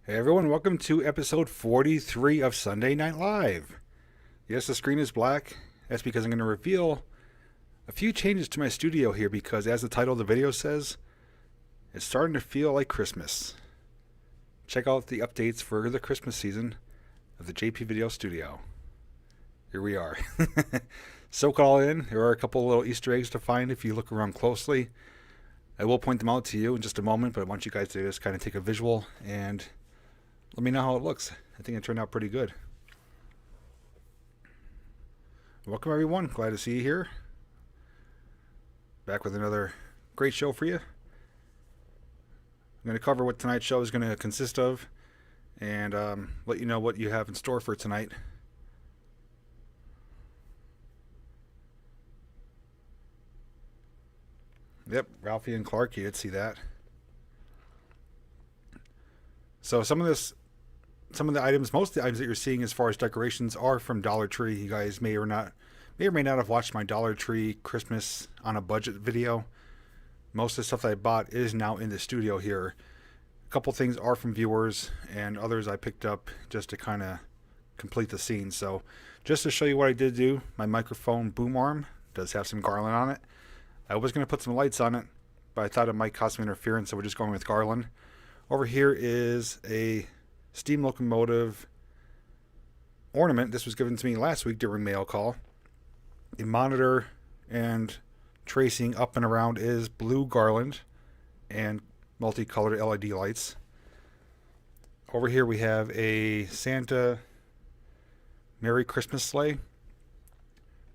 Hey everyone, welcome to episode 43 of Sunday Night Live. Yes, the screen is black. That's because I'm going to reveal a few changes to my studio here because, as the title of the video says, it's starting to feel like Christmas. Check out the updates for the Christmas season of the JPVideos studio. Here we are. Soak it all in. There are a couple little Easter eggs to find if you look around closely. I will point them out to you in just a moment, but I want you guys to just kind of take a visual and let me know how it looks. I think it turned out pretty good. Welcome everyone. Glad to see you here. Back with another great show for you. I'm going to cover what tonight's show is going to consist of and let you know what you have in store for tonight. Yep, Ralphie and Clark, you did see that. So some of the items, most of the items that you're seeing as far as decorations are from Dollar Tree. You guys may or may not have watched my Dollar Tree Christmas on a budget video. Most of the stuff that I bought is now in the studio here. A couple things are from viewers, and others I picked up just to kind of complete the scene. So just to show you what I did do, my microphone boom arm does have some garland on it. I was going to put some lights on it, but I thought it might cause some interference, so we're just going with garland. Over here is a steam locomotive ornament. This was given to me last week during mail call. The monitor and tracing up and around is blue garland and multicolored LED lights. Over here we have a Santa Merry Christmas sleigh.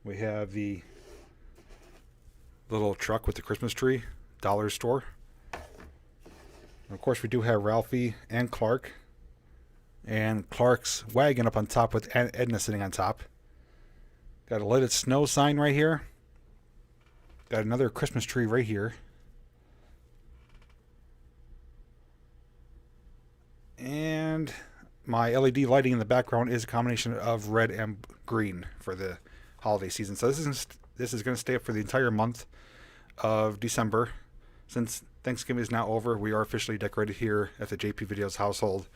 We have the little truck with the Christmas tree, dollar store. And of course we do have Ralphie and Clark. And Clark's wagon up on top with Edna sitting on top. Got a Let It Snow sign right here. Got another Christmas tree right here. And my LED lighting in the background is a combination of red and green for the holiday season. So this is going to stay up for the entire month of December. Since Thanksgiving is now over, we are officially decorated here at the JPVideos household.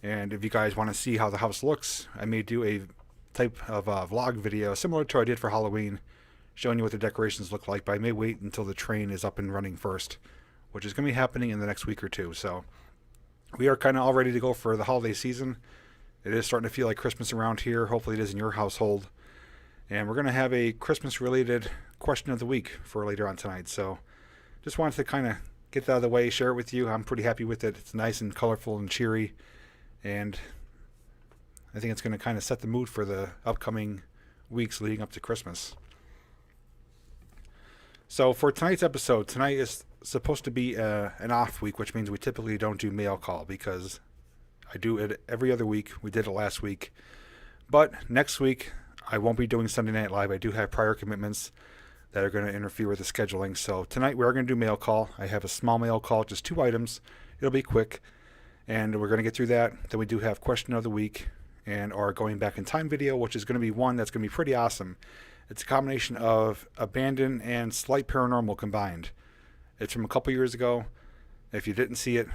And if you guys want to see how the house looks, I may do a type of vlog video similar to what I did for Halloween, showing you what the decorations look like, but I may wait until the train is up and running first, which is going to be happening in the next week or two. So we are kind of all ready to go for the holiday season. It is starting to feel like Christmas around here. Hopefully it is in your household. And we're going to have a Christmas-related question of the week for later on tonight. So just wanted to kind of get that out of the way, share it with you. I'm pretty happy with it. It's nice and colorful and cheery. And I think it's going to kind of set the mood for the upcoming weeks leading up to Christmas. So for tonight's episode, tonight is supposed to be an off week, which means we typically don't do mail call because I do it every other week. We did it last week. But next week, I won't be doing Sunday Night Live. I do have prior commitments that are going to interfere with the scheduling. So tonight we are going to do mail call. I have a small mail call, just 2 items. It'll be quick. And we're going to get through that. Then we do have question of the week and our going back in time video, which is going to be one that's going to be pretty awesome. It's a combination of abandoned and slight paranormal combined. It's from a couple years ago. If you didn't see it,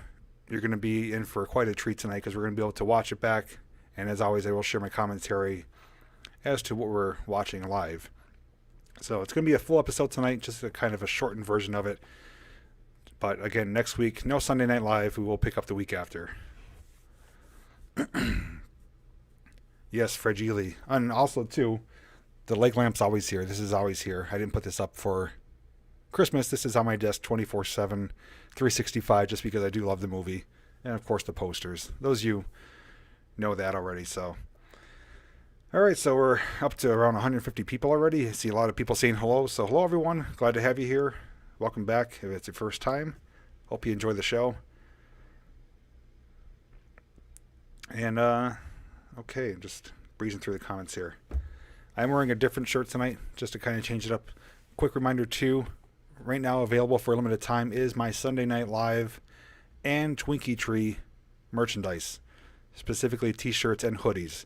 you're going to be in for quite a treat tonight because we're going to be able to watch it back. And as always, I will share my commentary as to what we're watching live. So it's going to be a full episode tonight, just a kind of a shortened version of it. But again, next week, no Sunday Night Live. We will pick up the week after. Yes, fragile. And also, too, the leg lamp's always here. This is always here. I didn't put this up for Christmas. This is on my desk 24/7, 365, just because I do love the movie. And, of course, the posters. Those of you know that already, so. All right, so we're up to around 150 people already. I see a lot of people saying hello. So hello, everyone. Glad to have you here. Welcome back if it's your first time. Hope you enjoy the show. And, okay, just breezing through the comments here. I'm wearing a different shirt tonight, just to kind of change it up. Quick reminder, too, right now available for a limited time is my Sunday Night Live and Twinkie Tree merchandise, specifically t-shirts and hoodies.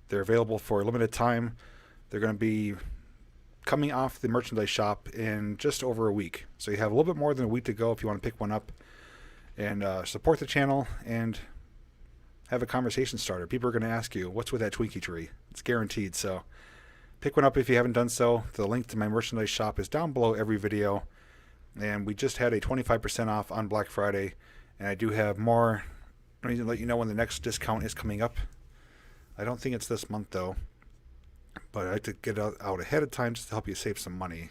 They're available for a limited time. They're going to be coming off the merchandise shop in just over a week. So you have a little bit more than a week to go if you want to pick one up and support the channel and have a conversation starter. People are going to ask you, what's with that Twinkie Tree? It's guaranteed. So pick one up if you haven't done so. The link to my merchandise shop is down below every video. And we just had a 25% off on Black Friday. And I do have more. I need to let you know when the next discount is coming up. I don't think it's this month, though. But I like to get out ahead of time just to help you save some money.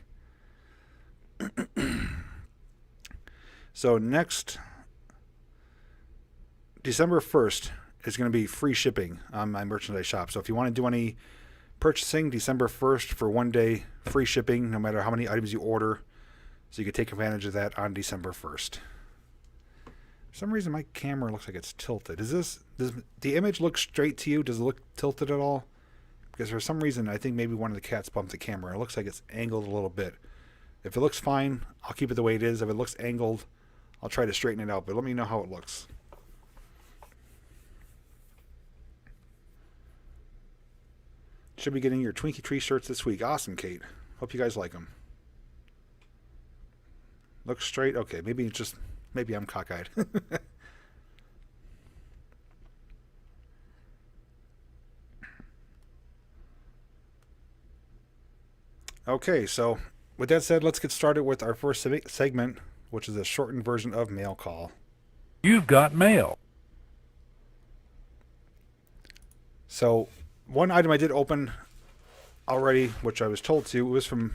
So next, December 1st is going to be free shipping on my merchandise shop. So if you want to do any purchasing, December 1st for 1 day free shipping, no matter how many items you order. So you can take advantage of that on December 1st. For some reason my camera looks like it's tilted. Does the image look straight to you? Does it look tilted at all? Because for some reason I think maybe one of the cats bumped the camera. It looks like it's angled a little bit. If it looks fine, I'll keep it the way it is. If it looks angled, I'll try to straighten it out. But let me know how it looks. Should be getting your Twinkie Tree shirts this week. Awesome, Kate. Hope you guys like them. Looks straight. Okay, maybe I'm cockeyed. Okay, so with that said, let's get started with our first segment, which is a shortened version of Mail Call. You've got mail. So one item I did open already, which I was told to, was from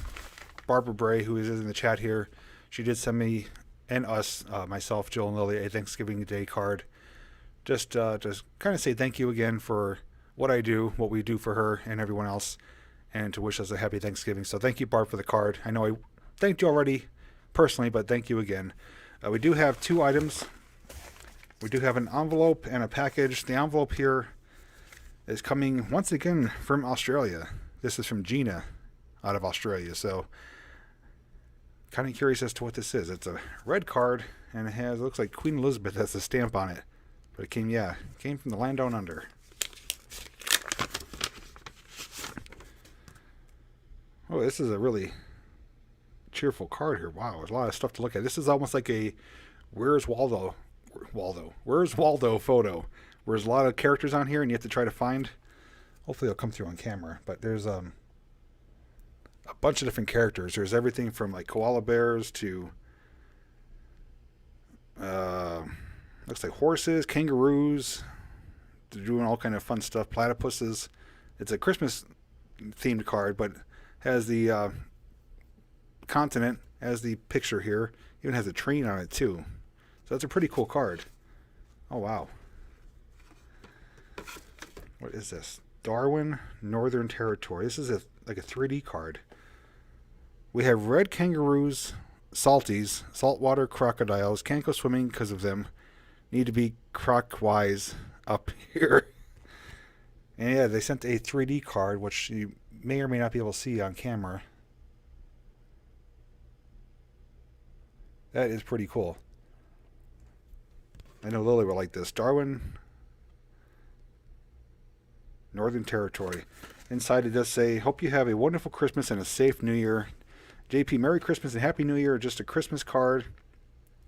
Barbara Bray, who is in the chat here. She did send me and us, myself, Jill, and Lily, a Thanksgiving Day card. Just kind of say thank you again for what I do, what we do for her and everyone else, and to wish us a happy Thanksgiving. So thank you, Barb, for the card. I know I thanked you already personally, but thank you again. We do have two items. We do have an envelope and a package. The envelope here is coming once again from Australia. This is from Gina out of Australia. So kind of curious as to what this is. It's a red card and it looks like Queen Elizabeth has a stamp on it. But it came from the land down under. Oh, this is a really cheerful card here. Wow, there's a lot of stuff to look at. This is almost like a Where's Waldo photo. Where there's a lot of characters on here and you have to try to find. Hopefully it'll come through on camera. But there's a bunch of different characters. There's everything from like koala bears to looks like horses, kangaroos. They're doing all kind of fun stuff. Platypuses. It's a Christmas themed card, but has the continent as the picture here. Even has a train on it too. So that's a pretty cool card. Oh wow. What is this? Darwin, Northern Territory. This is like a 3D card. We have red kangaroos, salties, saltwater crocodiles. Can't go swimming because of them. Need to be croc-wise up here. And yeah, they sent a 3D card, which you may or may not be able to see on camera. That is pretty cool. I know Lily will like this. Darwin, Northern Territory. Inside it does say, hope you have a wonderful Christmas and a safe New Year. JP, Merry Christmas and Happy New Year. Just a Christmas card.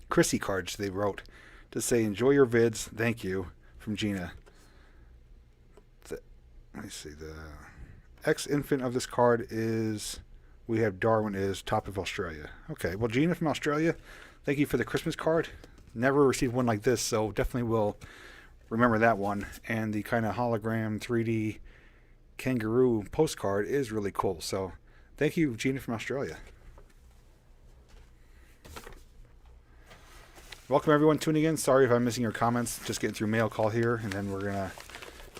Chrissy cards they wrote. To say, enjoy your vids. Thank you. From Gina. Let me see. The ex-infant of this card is, we have Darwin is top of Australia. Okay, well, Gina from Australia, thank you for the Christmas card. Never received one like this, so definitely will remember that one. And the kind of hologram 3D kangaroo postcard is really cool. So thank you, Gina from Australia. Welcome everyone tuning in. Sorry if I'm missing your comments. Just getting through mail call here, and then we're going to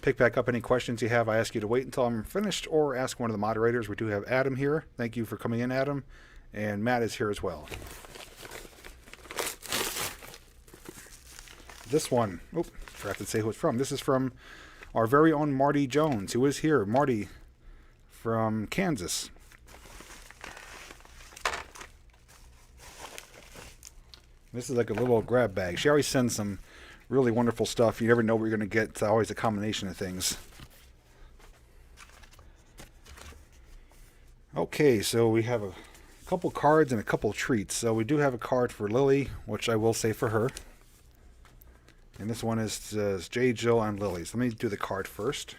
pick back up any questions you have. I ask you to wait until I'm finished or ask one of the moderators. We do have Adam here. Thank you for coming in, Adam. And Matt is here as well. This one, forgot to say who it's from. This is from our very own Marty Jones, who is here. Marty from Kansas. This is like a little grab bag. She always sends some really wonderful stuff. You never know what you're going to get. It's always a combination of things. Okay, so we have a couple cards and a couple treats. So we do have a card for Lily, which I will say for her. And this one is J, Jill, and Lily. So let me do the card first.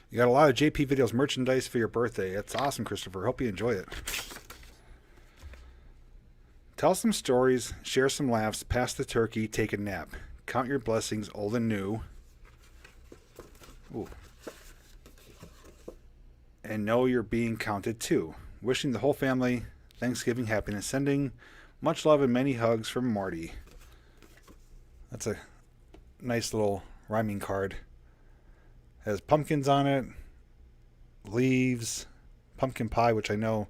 You got a lot of JPVideos merchandise for your birthday. That's awesome, Christopher. Hope you enjoy it. Tell some stories, share some laughs, pass the turkey, take a nap. Count your blessings, old and new. Ooh. And know you're being counted too. Wishing the whole family Thanksgiving happiness. Sending much love and many hugs from Marty. That's a nice little rhyming card. Has pumpkins on it, leaves, pumpkin pie, which I know,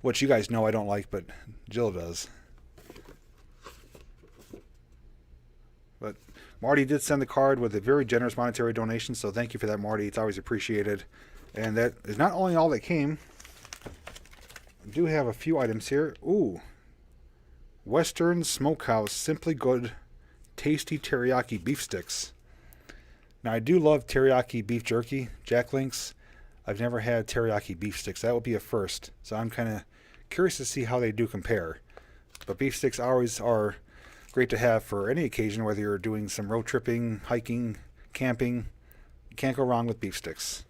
which you guys know I don't like, but Jill does. But Marty did send the card with a very generous monetary donation, so thank you for that, Marty. It's always appreciated. And that is not only all that came. I do have a few items here. Ooh. Western Smokehouse Simply Good Tasty Teriyaki Beef Sticks. Now, I do love teriyaki beef jerky, Jack Links. I've never had teriyaki beef sticks. That would be a first. So I'm kind of curious to see how they do compare. But beef sticks always are great to have for any occasion, whether you're doing some road tripping, hiking, camping. You can't go wrong with beef sticks.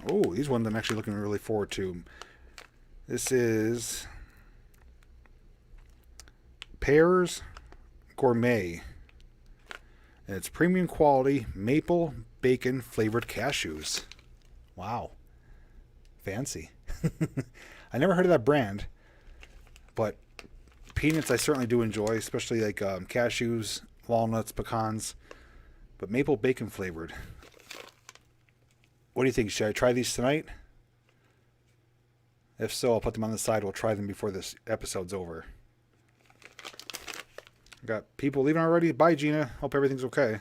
Oh, these ones I'm actually looking really forward to. This is Pears Gourmet. And it's premium quality maple bacon flavored cashews. Wow. Fancy. I never heard of that brand, but peanuts I certainly do enjoy, especially like cashews, walnuts, pecans, but maple bacon flavored. What do you think? Should I try these tonight? If so, I'll put them on the side. We'll try them before this episode's over. Got people leaving already. Bye, Gina. Hope everything's okay.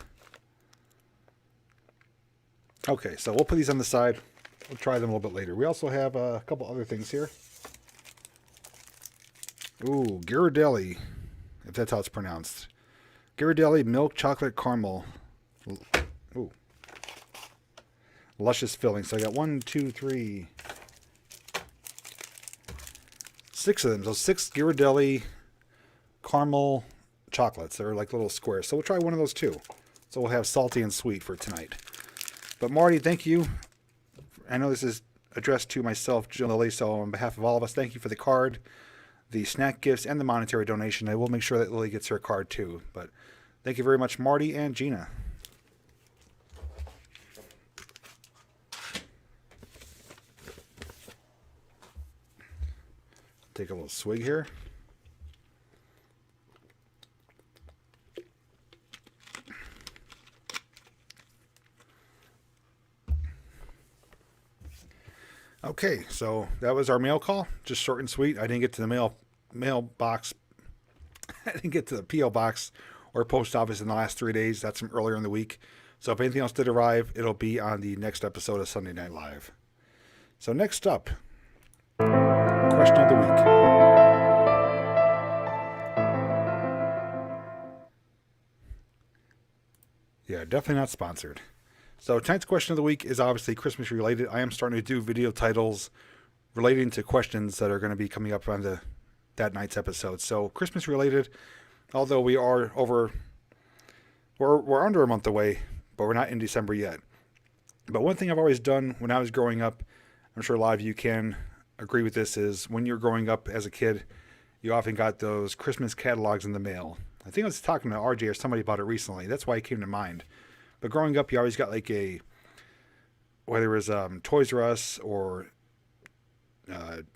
Okay, so we'll put these on the side. We'll try them a little bit later. We also have a couple other things here. Ooh, Ghirardelli, if that's how it's pronounced. Ghirardelli milk chocolate caramel. Ooh. Luscious filling. So I got 1, 2, 3, 6 of them. So 6 Ghirardelli caramel chocolates. They're like little squares. So we'll try one of those too. So we'll have salty and sweet for tonight. But Marty, thank you. I know this is addressed to myself, Jill and Lily, so on behalf of all of us, thank you for the card, the snack gifts, and the monetary donation. I will make sure that Lily gets her card too. But thank you very much, Marty and Gina. Take a little swig here. Okay, so that was our mail call. Just short and sweet. I didn't get to the mailbox. I didn't get to the P.O. box or post office in the last 3 days. That's from earlier in the week. So if anything else did arrive, it'll be on the next episode of Sunday Night Live. So next up, question of the week. Yeah, definitely not sponsored. So tonight's question of the week is obviously Christmas related. I am starting to do video titles relating to questions that are going to be coming up on that night's episode. So Christmas related, although we are we're under a month away, but we're not in December yet. But one thing I've always done when I was growing up, I'm sure a lot of you can agree with this, is when you're growing up as a kid, you often got those Christmas catalogs in the mail. I think I was talking to RJ or somebody about it recently. That's why it came to mind. But growing up, you always got like whether it was Toys R Us or I'm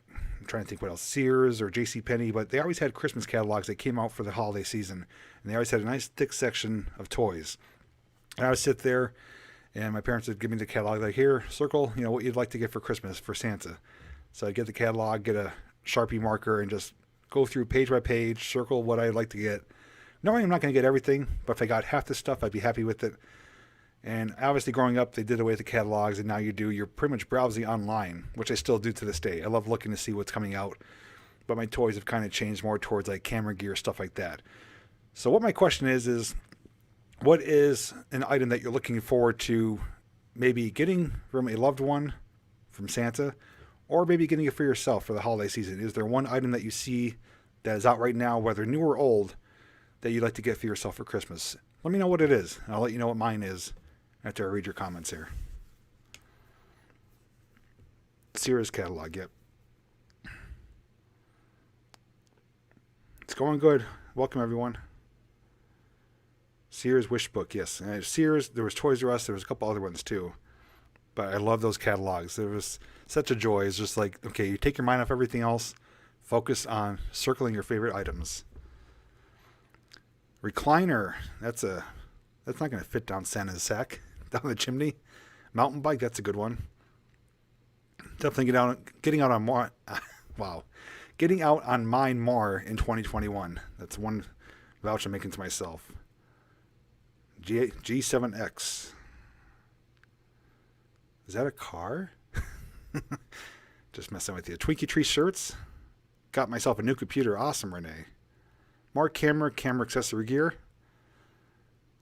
trying to think what else, Sears or JCPenney, but they always had Christmas catalogs that came out for the holiday season. And they always had a nice thick section of toys. And I would sit there And my parents would give me the catalog, like, here, circle, what you'd like to get for Christmas for Santa. So I'd get the catalog, get a Sharpie marker, and just go through page by page, circle what I'd like to get. Normally I'm not going to get everything, but if I got half the stuff, I'd be happy with it. And obviously growing up, they did away with the catalogs, and now you're pretty much browsing online, which I still do to this day. I love looking to see what's coming out, but my toys have kind of changed more towards like camera gear, stuff like that. So what my question is what is an item that you're looking forward to maybe getting from a loved one, from Santa, or maybe getting it for yourself for the holiday season? Is there one item that you see that is out right now, whether new or old, that you'd like to get for yourself for Christmas? Let me know what it is, and I'll let you know what mine is after I read your comments here. Sears catalog, yep. It's going good. Welcome, everyone. Sears Wish Book, yes. And Sears, there was Toys R Us, there was a couple other ones too. But I love those catalogs. There was such a joy. It's just like, okay, you take your mind off everything else, focus on circling your favorite items. Recliner, that's not going to fit down Santa's sack, down the chimney. Mountain bike, that's a good one. Definitely getting out on more. Wow. Getting out on mine more in 2021. That's one vouch I'm making to myself. G7X. Is that a car? Just messing with you. Twinkie Tree shirts. Got myself a new computer. Awesome, Renee. More camera accessory gear.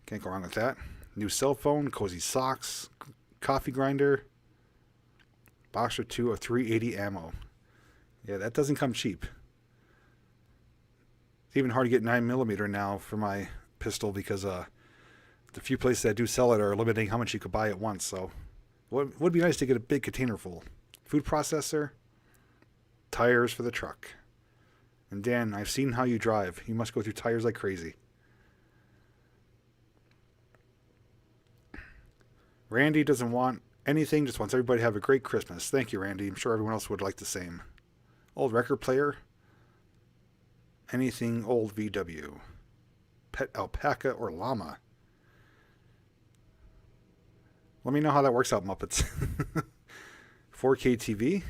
Can't go wrong with that. New cell phone, cozy socks, coffee grinder, box or two of 380 ammo. Yeah, that doesn't come cheap. It's even hard to get 9mm now for my pistol because the few places that do sell it are limiting how much you could buy at once. So it would be nice to get a big container full. Food processor, tires for the truck. And Dan, I've seen how you drive. You must go through tires like crazy. Randy doesn't want anything, just wants everybody to have a great Christmas. Thank you, Randy. I'm sure everyone else would like the same. Old record player. Anything old VW. Pet alpaca or llama. Let me know how that works out, Muppets. 4K TV.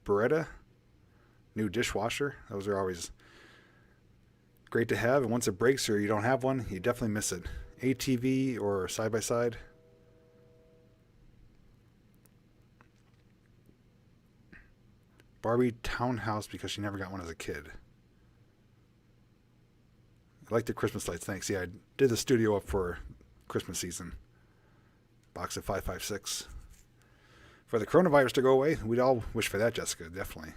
Beretta. New dishwasher. Those are always great to have. And once it breaks or you don't have one, you definitely miss it. ATV or side-by-side. Barbie townhouse because she never got one as a kid. I like the Christmas lights. Thanks. Yeah, I did the studio up for Christmas season. Box of 556. For the coronavirus to go away, we'd all wish for that, Jessica. Definitely.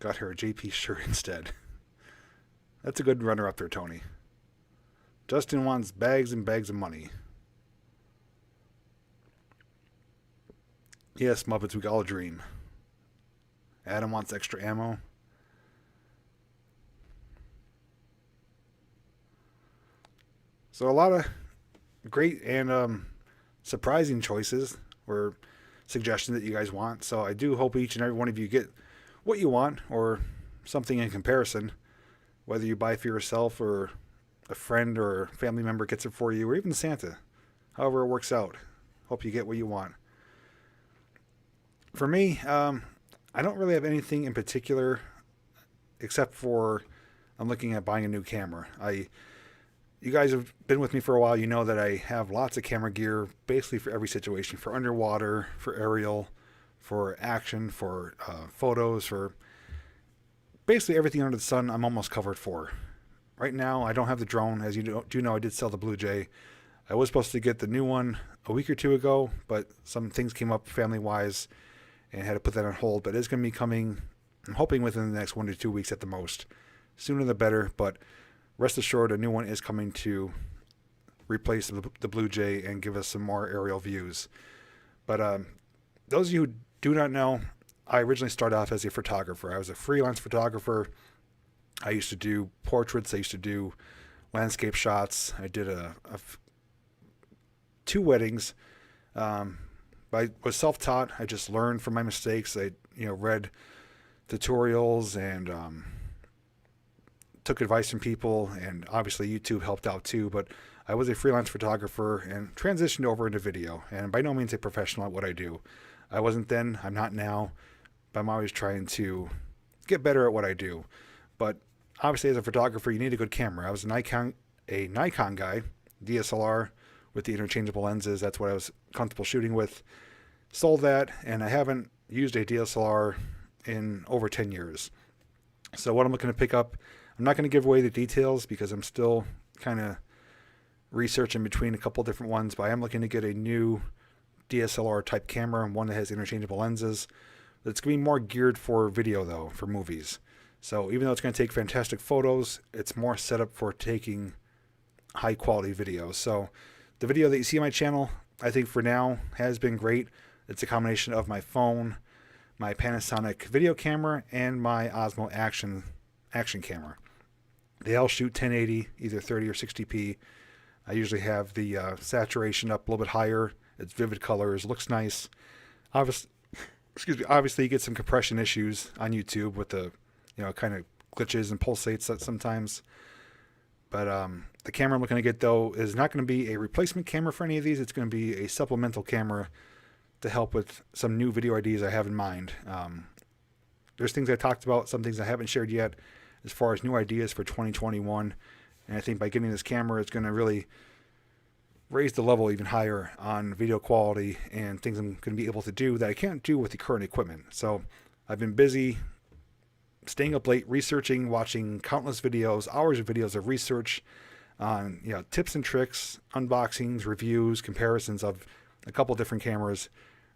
Got her a JP shirt instead. That's a good runner up there, Tony. Justin wants bags and bags of money. Yes, Muppets, we all dream. Adam wants extra ammo. So a lot of great and surprising choices or suggestions that you guys want. So I do hope each and every one of you get what you want or something in comparison, whether you buy for yourself or a friend or family member gets it for you, or even Santa. However it works out. Hope you get what you want. For me, I don't really have anything in particular except for I'm looking at buying a new camera. You guys have been with me for a while. You know that I have lots of camera gear basically for every situation, for underwater, for aerial, for action, for photos, for basically everything under the sun. I'm almost covered for. Right now, I don't have the drone. As you do know, I did sell the Blue Jay. I was supposed to get the new one a week or two ago, but some things came up family-wise and had to put that on hold. But it's going to be coming, I'm hoping within the next 1 to 2 weeks at the most. Sooner the better, but rest assured a new one is coming to replace the Blue Jay and give us some more aerial views. But those of you who do not know, I originally started off as a photographer. I was a freelance photographer. I used to do portraits. I used to do landscape shots. I did two weddings. I was self-taught. I just learned from my mistakes. I read tutorials and took advice from people, and obviously YouTube helped out too, but I was a freelance photographer and transitioned over into video, and by no means a professional at what I do. I wasn't then, I'm not now, but I'm always trying to get better at what I do. But obviously as a photographer, you need a good camera. I was a Nikon guy, DSLR with the interchangeable lenses. That's what I was comfortable shooting with. Sold that, and I haven't used a DSLR in over 10 years. So what I'm looking to pick up, I'm not going to give away the details because I'm still kind of researching between a couple different ones, but I am looking to get a new DSLR type camera, one that has interchangeable lenses. It's going to be more geared for video though, for movies. So even though it's going to take fantastic photos, it's more set up for taking high quality videos. So the video that you see on my channel, I think for now has been great. It's a combination of my phone, my Panasonic video camera, and my Osmo action camera. They all shoot 1080, either 30 or 60p. I usually have the saturation up a little bit higher. It's vivid colors, looks nice. Obviously, you get some compression issues on YouTube with the, kind of glitches and pulsates sometimes. But the camera I'm looking to get though is not going to be a replacement camera for any of these. It's going to be a supplemental camera to help with some new video ideas I have in mind. There's things I talked about, some things I haven't shared yet as far as new ideas for 2021. And I think by getting this camera, it's going to really raise the level even higher on video quality and things I'm going to be able to do that I can't do with the current equipment. So I've been busy staying up late, researching, watching countless videos, hours of videos of research on tips and tricks, unboxings, reviews, comparisons of a couple different cameras.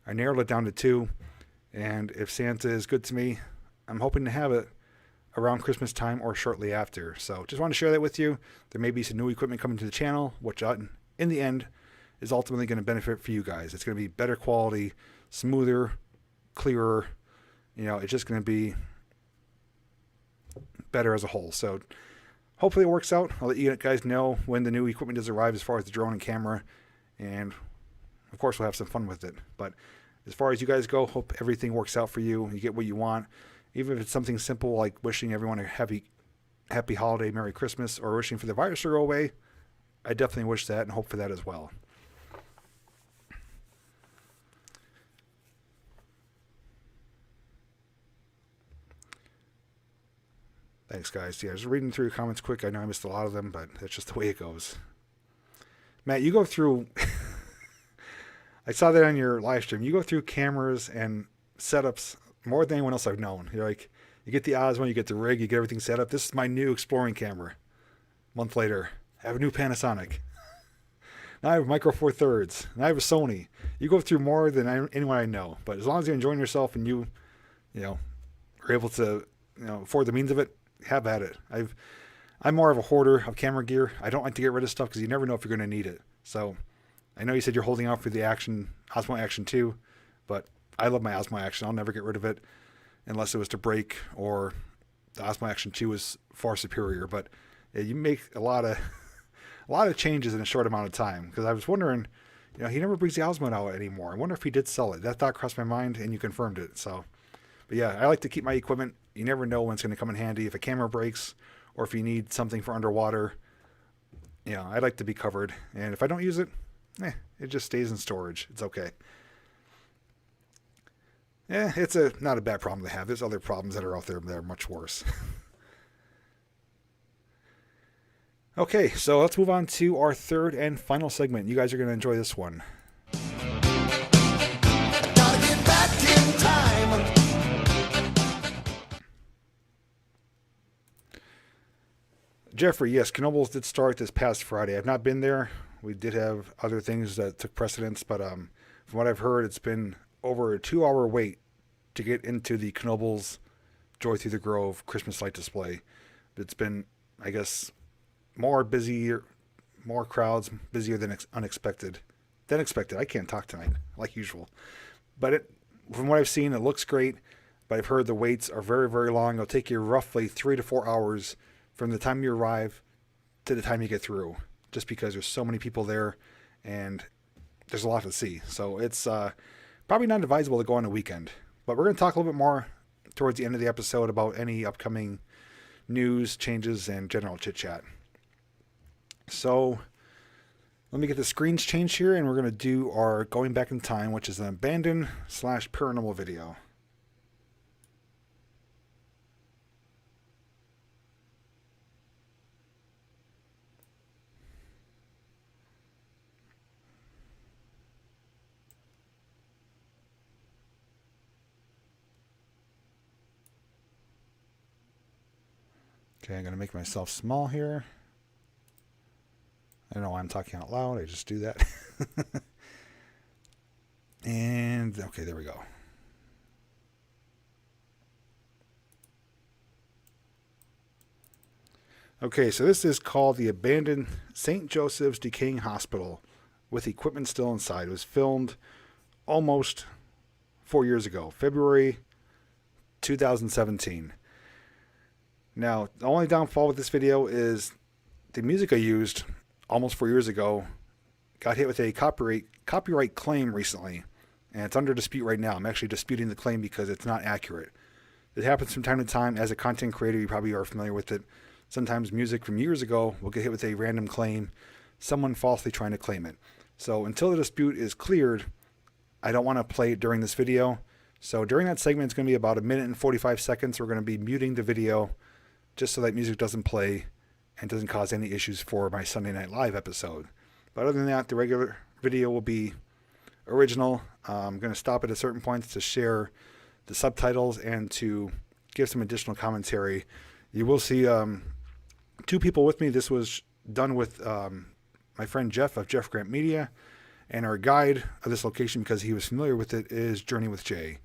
I narrowed it down to 2, and if Santa is good to me, I'm hoping to have it around Christmas time or shortly after. So just want to share that with you. There may be some new equipment coming to the channel, which in the end is ultimately going to benefit for you guys. It's going to be better quality, smoother, clearer. It's just going to be better as a whole. So hopefully it works out. I'll let you guys know when the new equipment does arrive as far as the drone and camera, and of course we'll have some fun with it. But as far as you guys go, hope everything works out for you. You get what you want, even if it's something simple like wishing everyone a happy holiday, Merry Christmas, or wishing for the virus to go away. I definitely wish that and hope for that as well. Thanks, guys. Yeah, I was reading through your comments quick. I know I missed a lot of them, but that's just the way it goes. Matt, you go through... I saw that on your live stream. You go through cameras and setups more than anyone else I've known. You're like, you get the Osmo, you get the rig, you get everything set up. This is my new exploring camera. A month later, I have a new Panasonic. Now I have a Micro Four Thirds. Now I have a Sony. You go through more than anyone I know. But as long as you're enjoying yourself and you are able to, afford the means of it, have at it. I'm more of a hoarder of camera gear. I don't like to get rid of stuff because you never know if you're going to need it. So I know you said you're holding out for the Osmo Action 2, but I love my Osmo Action. I'll never get rid of it unless it was to break or the Osmo Action 2 is far superior. But yeah, you make a lot of changes in a short amount of time, because I was wondering, he never brings the Osmo out anymore. I wonder if he did sell it. That thought crossed my mind, and you confirmed it. So, but yeah, I like to keep my equipment. You never know when it's going to come in handy. If a camera breaks or if you need something for underwater, I like to be covered. And if I don't use it, it just stays in storage. It's okay. Yeah, it's not a bad problem to have. There's other problems that are out there that are much worse. Okay, so let's move on to our third and final segment. You guys are going to enjoy this one. Gotta get back in time. Jeffrey, yes, Knoebels did start this past Friday. I've not been there. We did have other things that took precedence, but from what I've heard, it's been over a 2-hour wait to get into the Knoebels Joy Through the Grove Christmas light display. It's been, I guess, more crowds, busier than expected. I can't talk tonight, like usual. But from what I've seen, it looks great, but I've heard the waits are very, very long. It'll take you roughly 3 to 4 hours from the time you arrive to the time you get through, just because there's so many people there and there's a lot to see. So it's probably not advisable to go on a weekend. But we're going to talk a little bit more towards the end of the episode about any upcoming news, changes, and general chit chat. So let me get the screens changed here, and we're going to do our going back in time, which is an abandoned / paranormal video. Okay, I'm going to make myself small here. I don't know why I'm talking out loud. I just do that. And, okay, there we go. Okay, so this is called the abandoned St. Joseph's Decaying Hospital with equipment still inside. It was filmed almost 4 years ago, February 2017. Now, the only downfall with this video is the music I used almost 4 years ago got hit with a copyright claim recently, and it's under dispute right now. I'm actually disputing the claim because it's not accurate. It happens from time to time. As a content creator, you probably are familiar with it. Sometimes music from years ago will get hit with a random claim, someone falsely trying to claim it. So until the dispute is cleared, I don't want to play it during this video. So during that segment, it's going to be about 1 minute and 45 seconds. We're going to be muting the video just so that music doesn't play and doesn't cause any issues for my Sunday Night Live episode. But other than that, the regular video will be original. I'm going to stop at a certain points to share the subtitles and to give some additional commentary. You will see 2 people with me. This was done with my friend Jeff of Jeff Grant Media, and our guide of this location, because he was familiar with it, is Journey with Jay.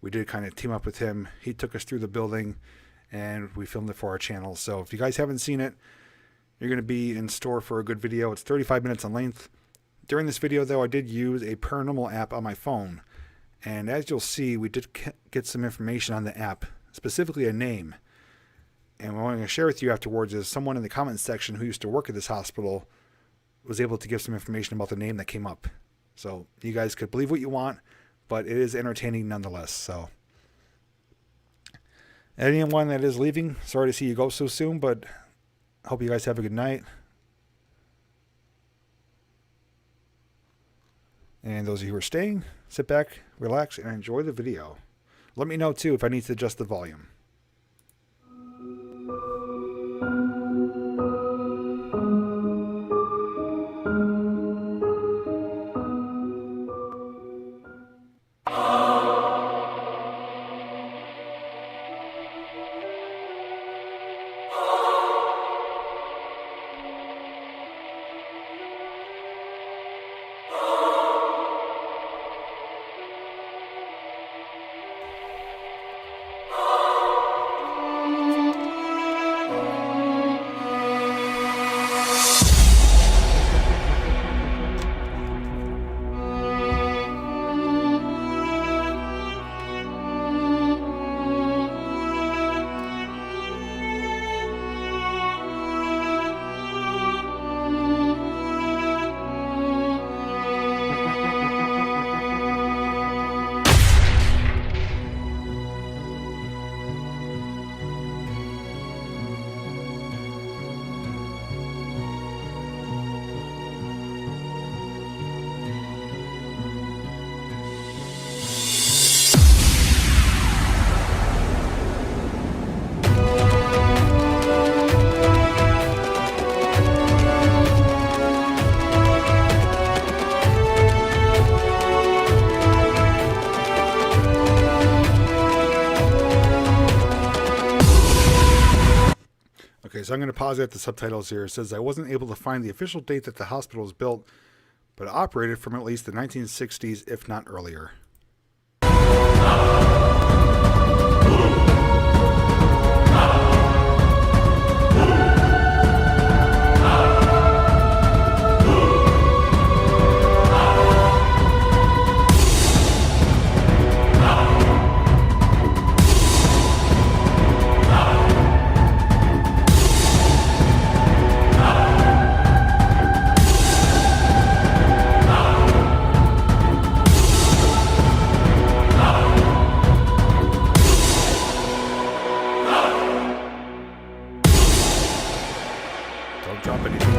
We did kind of team up with him. He took us through the building, and we filmed it for our channel. So if you guys haven't seen it, you're going to be in store for a good video. It's 35 minutes in length. During this video, though, I did use a paranormal app on my phone. And as you'll see, we did get some information on the app, specifically a name. And what I'm going to share with you afterwards is someone in the comments section who used to work at this hospital was able to give some information about the name that came up. So you guys could believe what you want, but it is entertaining nonetheless. So anyone that is leaving, sorry to see you go so soon, but hope you guys have a good night. And those of you who are staying, sit back, relax, and enjoy the video. Let me know, too, if I need to adjust the volume. Okay, so I'm going to pause at the subtitles here. It says, I wasn't able to find the official date that the hospital was built, but operated from at least the 1960s, if not earlier. Don't drop anything.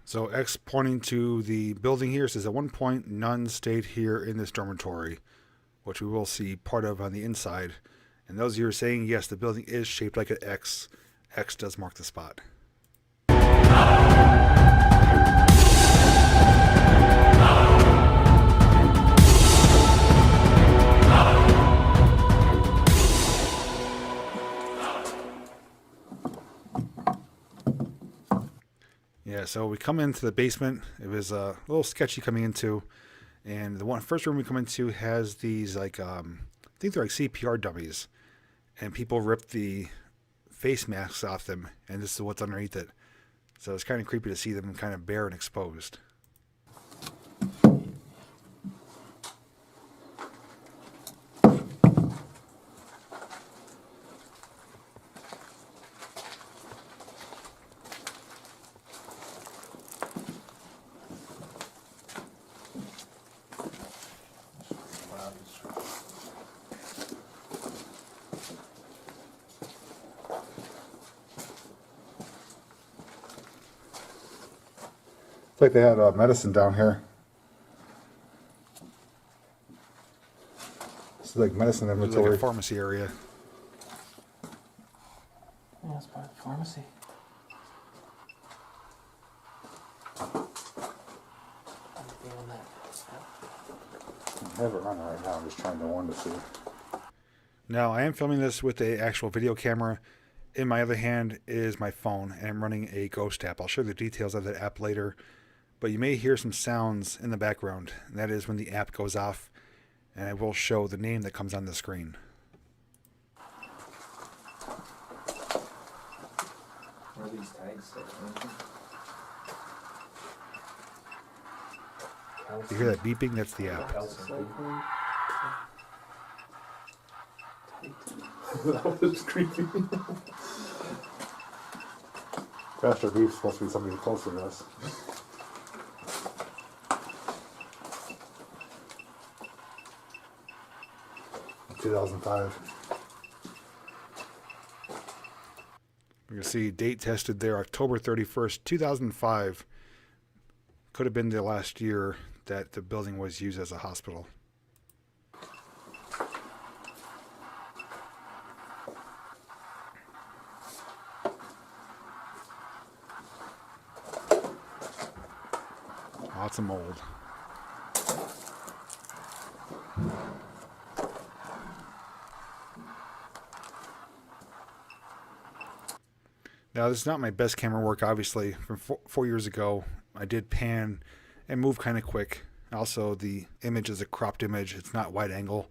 So X pointing to the building here says at one point none stayed here in this dormitory, which we will see part of on the inside. And those of you are saying yes, the building is shaped like an X. X does mark the spot. Yeah, so we come into the basement. It was a little sketchy coming into, and the first room we come into has these like I think they're like CPR dummies, and people rip the face masks off them, and this is what's underneath it. So it's kind of creepy to see them kind of bare and exposed. It's like they had medicine down here. It's like medicine inventory. Like a pharmacy area. Yeah, it's part of the pharmacy. I have it running right now. I'm just trying to see. Now, I am filming this with an actual video camera. In my other hand is my phone, and I'm running a Ghost app. I'll show you the details of that app later. But you may hear some sounds in the background, and that is when the app goes off, and I will show the name that comes on the screen. Where are these tags? You hear that beeping? That's the app. That was creepy. Faster Beef's supposed to be something closer to us. In 2005. You can see date tested there, October 31st, 2005. Could have been the last year that the building was used as a hospital. Lots of mold. Now, this is not my best camera work, obviously. From 4 years ago, I did pan and move kind of quick. Also, the image is a cropped image. It's not wide angle.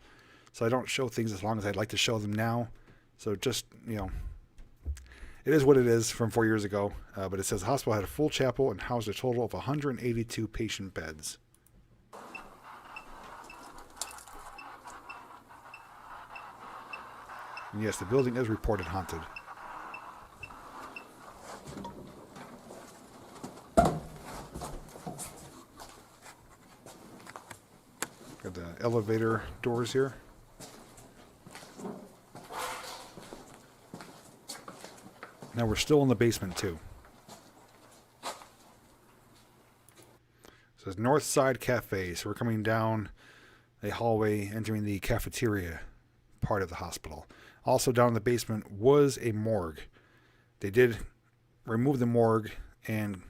So I don't show things as long as I'd like to show them now. So just, you know, it is what it is from 4 years ago. But it says the hospital had a full chapel and housed a total of 182 patient beds. And yes, the building is reported haunted. Got the elevator doors here. Now we're still in the basement too. It says North Side Cafe. So we're coming down a hallway entering the cafeteria part of the hospital. Also down in the basement was a morgue. They did remove the morgue and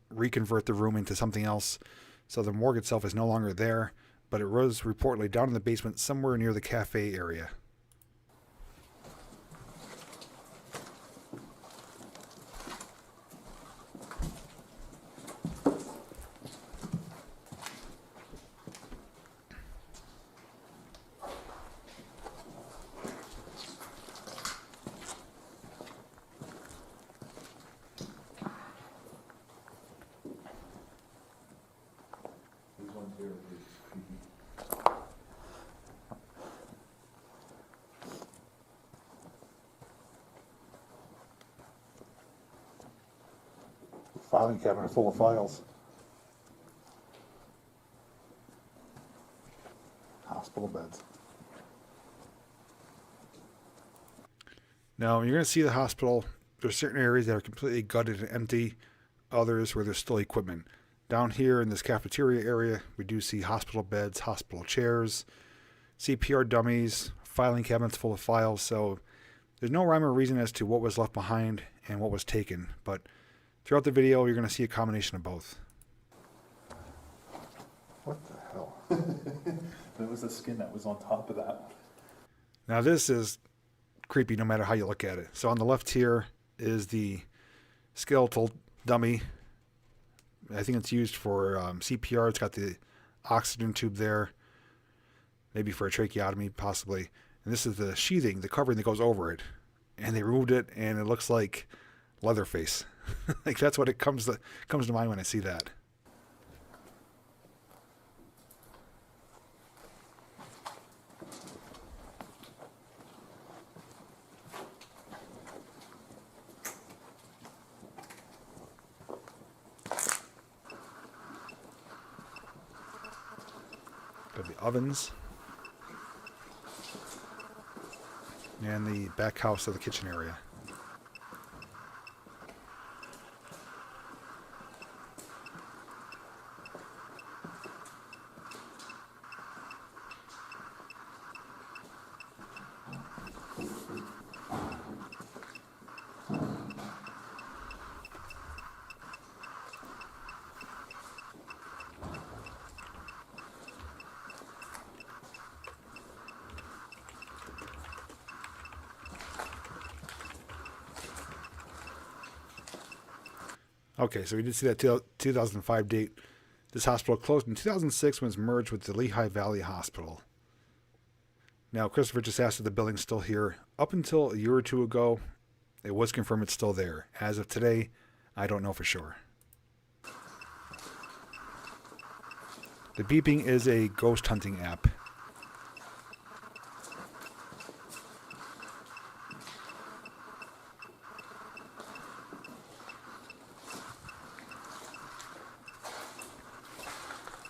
reconvert the room into something else. So the morgue itself is no longer there, but it was reportedly down in the basement somewhere near the cafe area. Filing cabinet full of files. Hospital beds. Now, you're going to see the hospital. There's certain areas that are completely gutted and empty, others where there's still equipment. Down here in this cafeteria area, we do see hospital beds, hospital chairs, CPR dummies, filing cabinets full of files. So there's no rhyme or reason as to what was left behind and what was taken. But throughout the video, you're going to see a combination of both. What the hell? That was the skin that was on top of that. Now this is creepy no matter how you look at it. So on the left here is the skeletal dummy. I think it's used for CPR. It's got the oxygen tube there. Maybe for a tracheotomy, possibly. And this is the sheathing, the covering that goes over it. And they removed it, and it looks like Leatherface. Like that's what it comes to mind when I see that. Got the ovens. And the back house of the kitchen area. Okay, so we did see that 2005 date. This hospital closed in 2006 when it was merged with the Lehigh Valley Hospital. Now, Christopher just asked if the building's still here. Up until a year or two ago, it was confirmed it's still there. As of today, I don't know for sure. The beeping is a ghost hunting app.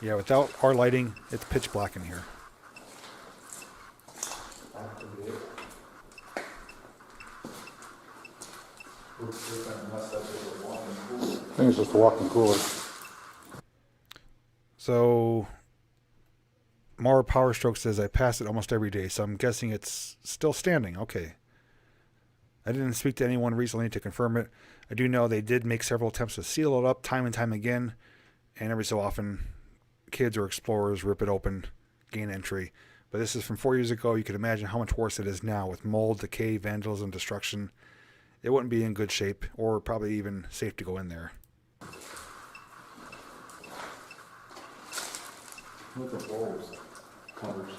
Yeah, without our lighting, it's pitch black in here. I think it's just a walk-in cooler. So, Mara Power Stroke says I pass it almost every day, so I'm guessing it's still standing. Okay. I didn't speak to anyone recently to confirm it. I do know they did make several attempts to seal it up time and time again, and every so often kids or explorers rip it open, gain entry. But this is from 4 years ago. You can imagine how much worse it is now with mold, decay, vandalism, destruction. It wouldn't be in good shape or probably even safe to go in there. Look at bowls, covers.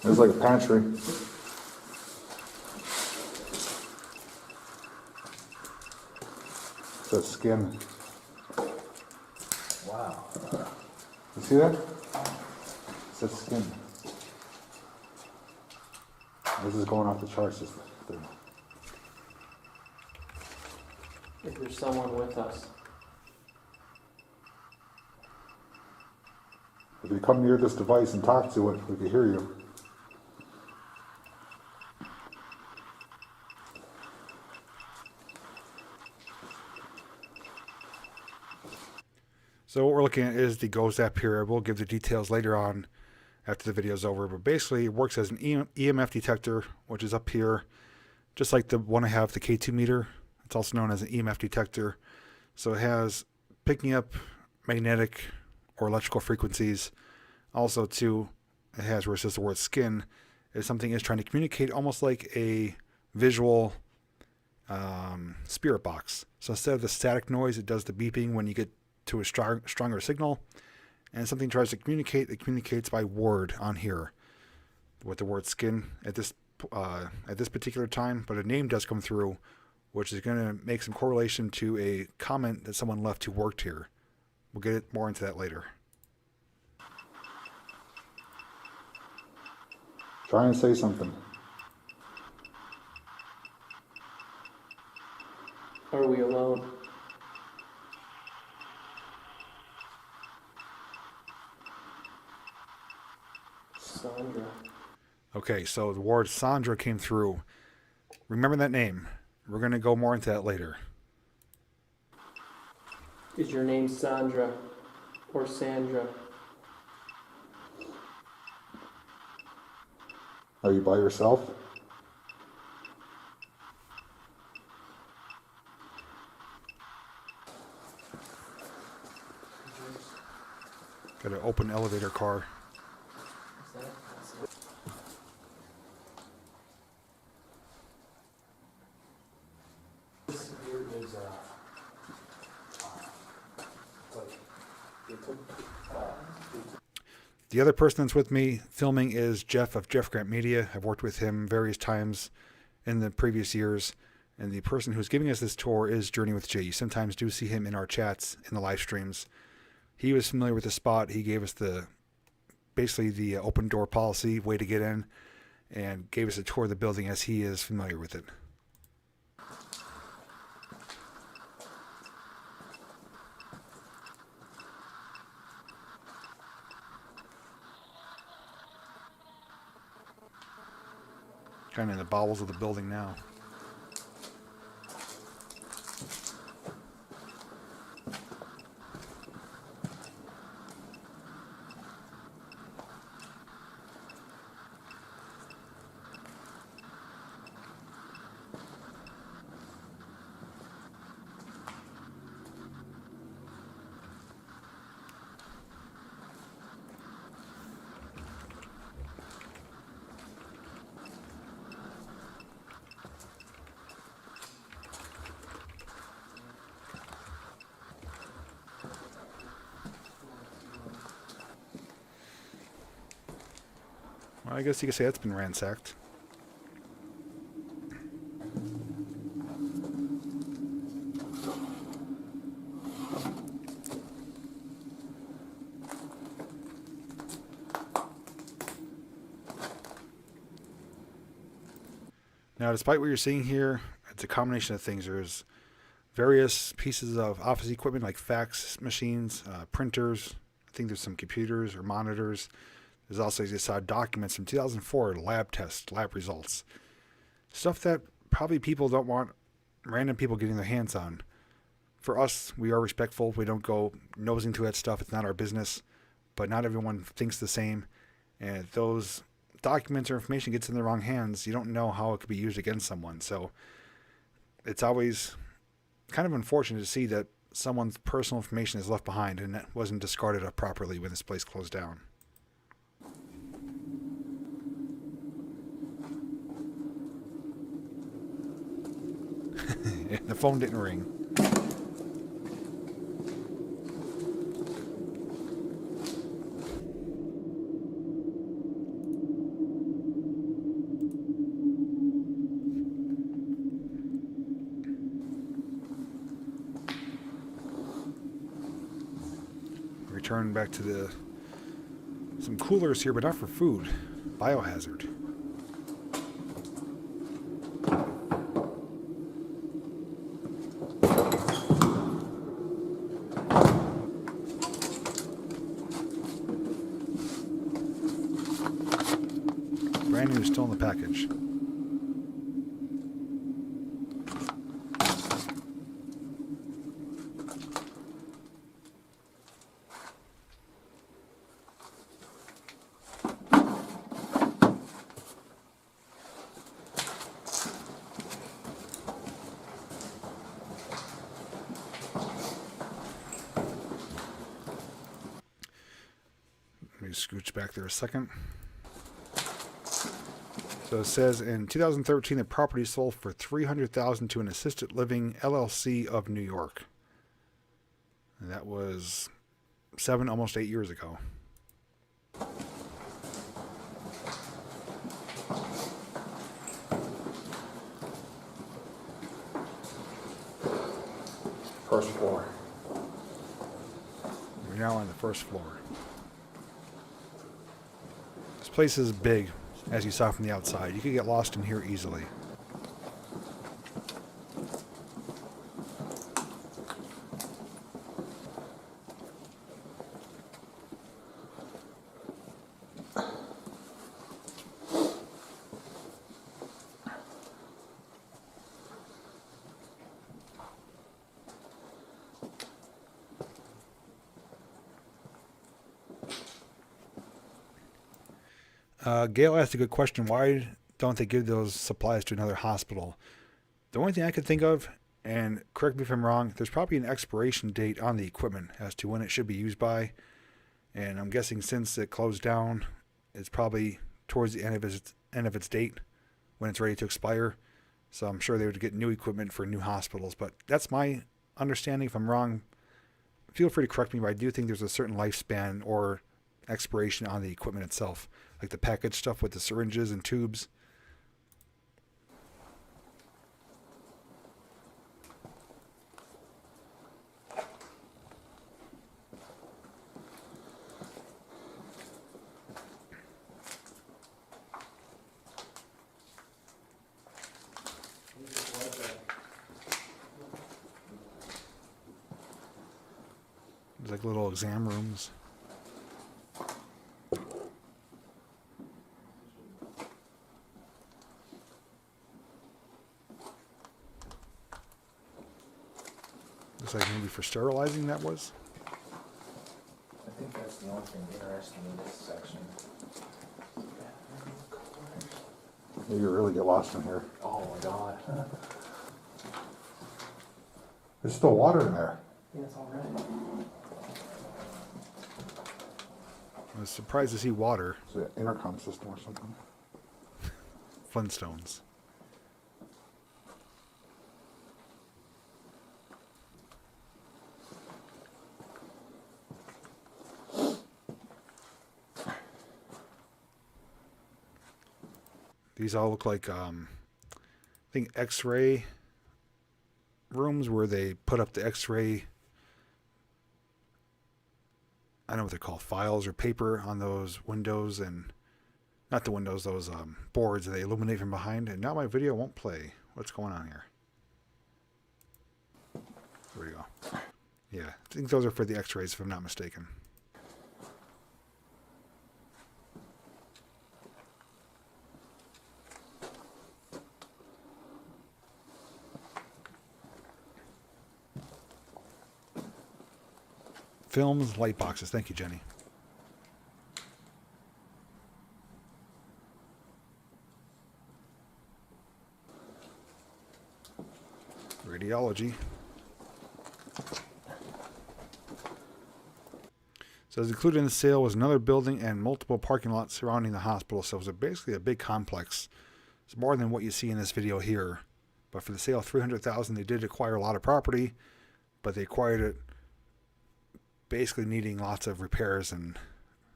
It's like a pantry. The skin. Wow. You see that? It's the skin. This is going off the charts. This thing. If there's someone with us. If you come near this device and talk to it, we can hear you. So what we're looking at is the Ghost app here. We'll give the details later on after the video is over. But basically it works as an EMF detector, which is up here, just like the one I have, the K2 meter. It's also known as an EMF detector. So it has picking up magnetic or electrical frequencies. Also, too, it has where it says the word skin. If something is trying to communicate, almost like a visual spirit box. So instead of the static noise, it does the beeping when you get to a stronger signal. And something tries to communicate, it communicates by word on here with the word skin at this particular time. But a name does come through, which is going to make some correlation to a comment that someone left who worked here. We'll get more into that later. Try and say something. Are we alone? Sandra. Okay, so the word Sandra came through. Remember that name. We're going to go more into that later. Is your name Sandra or Sandra? Are you by yourself? Got an open elevator car. This here is like they took The other person that's with me filming is Jeff of Jeff Grant Media. I've worked with him various times in the previous years. And the person who's giving us this tour is Journey with Jay. You sometimes do see him in our chats, in the live streams. He was familiar with the spot. He gave us basically the open door policy, way to get in, and gave us a tour of the building as he is familiar with it. Kind of in the bowels of the building now. Well, I guess you could say that's been ransacked. Now, despite what you're seeing here, it's a combination of things. There's various pieces of office equipment like fax machines, printers. I think there's some computers or monitors. There's also, as you saw, documents from 2004, lab tests, lab results. Stuff that probably people don't want random people getting their hands on. For us, we are respectful. We don't go nosing through that stuff. It's not our business. But not everyone thinks the same. And if those documents or information gets in the wrong hands, you don't know how it could be used against someone. So it's always kind of unfortunate to see that someone's personal information is left behind and it wasn't discarded up properly when this place closed down. The phone didn't ring. Return back to some coolers here, but not for food. Biohazard. Brand new, still in the package. Let me scooch back there a second. So it says in 2013, the property sold for $300,000 to an assisted living LLC of New York. And that was almost 8 years ago. first floor. We're now on the first floor. This place is big, as you saw from the outside. You could get lost in here easily. Gail asked a good question. Why don't they give those supplies to another hospital? The only thing I could think of, and correct me if I'm wrong, there's probably an expiration date on the equipment as to when it should be used by. And I'm guessing since it closed down, it's probably towards the end of its date when it's ready to expire. So I'm sure they would get new equipment for new hospitals. But that's my understanding. If I'm wrong, feel free to correct me, but I do think there's a certain lifespan or expiration on the equipment itself, like the package stuff with the syringes and tubes. There's like little exam rooms. Looks like maybe for sterilizing that was. I think that's the only thing interesting in this section. You really get lost in here. Oh my god. There's still water in there. Yeah, it's alright. I was surprised to see water. It's an intercom system or something. Flintstones. These all look like, I think, X-ray rooms where they put up the X-ray, I don't know what they're called, files or paper on those windows, and not the windows, those boards that they illuminate from behind. And now my video won't play. What's going on here? There we go. Yeah, I think those are for the X-rays if I'm not mistaken. Films, light boxes. Thank you, Jenny. Radiology. So as included in the sale was another building and multiple parking lots surrounding the hospital. So it was basically a big complex. It's more than what you see in this video here. But for the sale of $300,000, they did acquire a lot of property, but they acquired it basically needing lots of repairs and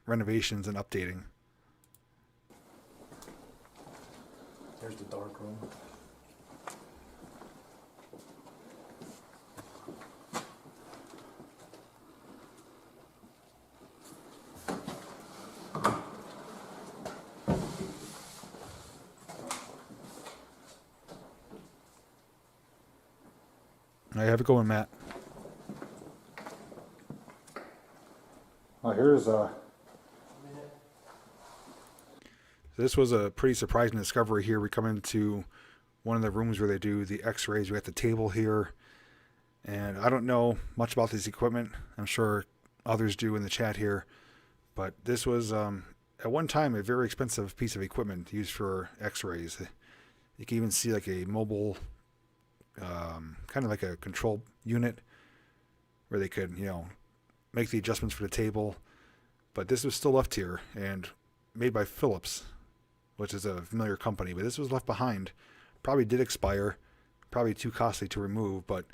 renovations and updating. There's the dark room. I have it going, Matt. Oh, here's This was a pretty surprising discovery here. We come into one of the rooms where they do the X-rays. We got the table here, and I don't know much about this equipment. I'm sure others do in the chat here, but this was at one time a very expensive piece of equipment used for X-rays. You can even see like a mobile, kind of like a control unit where they could, make the adjustments for the table. But this was still left here and made by Philips, which is a familiar company. But this was left behind. Probably did expire. Probably too costly to remove, but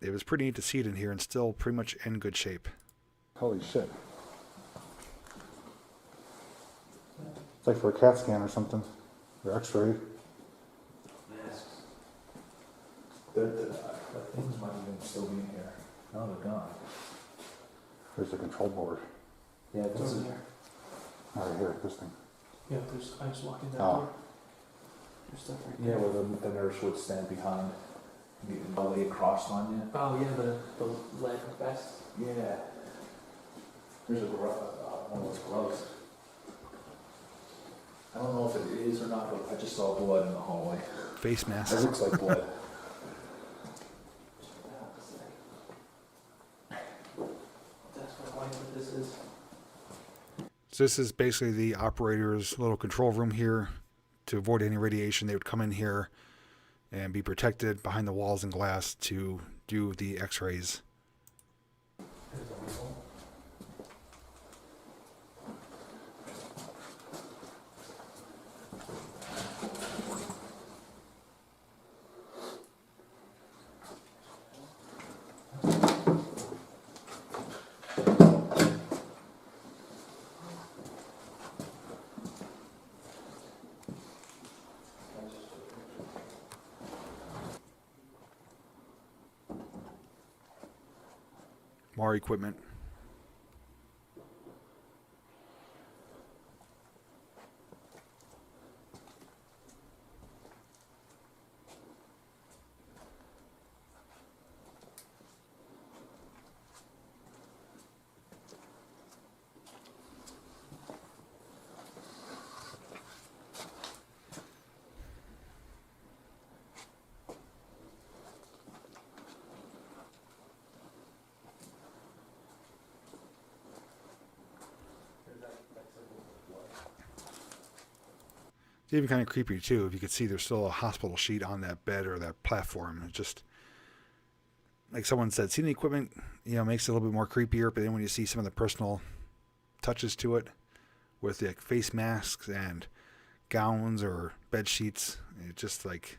it was pretty neat to see it in here and still pretty much in good shape. holy shit. It's like for a CAT scan or something, or X-ray. Yes. The things might even still be in here. No, they're gone. There's the control board. Yeah, It's this over is. there. Right here, this thing. Yeah, I just walked in that Oh. door. There's stuff right Yeah, there. where the nurse would stand behind, and lay across on you. Oh yeah, the lead vest. Yeah. There's a one of those gloves. I don't know if it is or not, but I just saw blood in the hallway. Face It mask. looks like blood. That's what this is. So this is basically the operator's little control room here. To avoid any radiation, they would come in here and be protected behind the walls and glass to do the x-rays. More equipment. It's even kind of creepy too. If you could see, there's still a hospital sheet on that bed or that platform. It's just like someone said, seeing the equipment, makes it a little bit more creepier. But then when you see some of the personal touches to it, with like face masks and gowns or bed sheets, it just like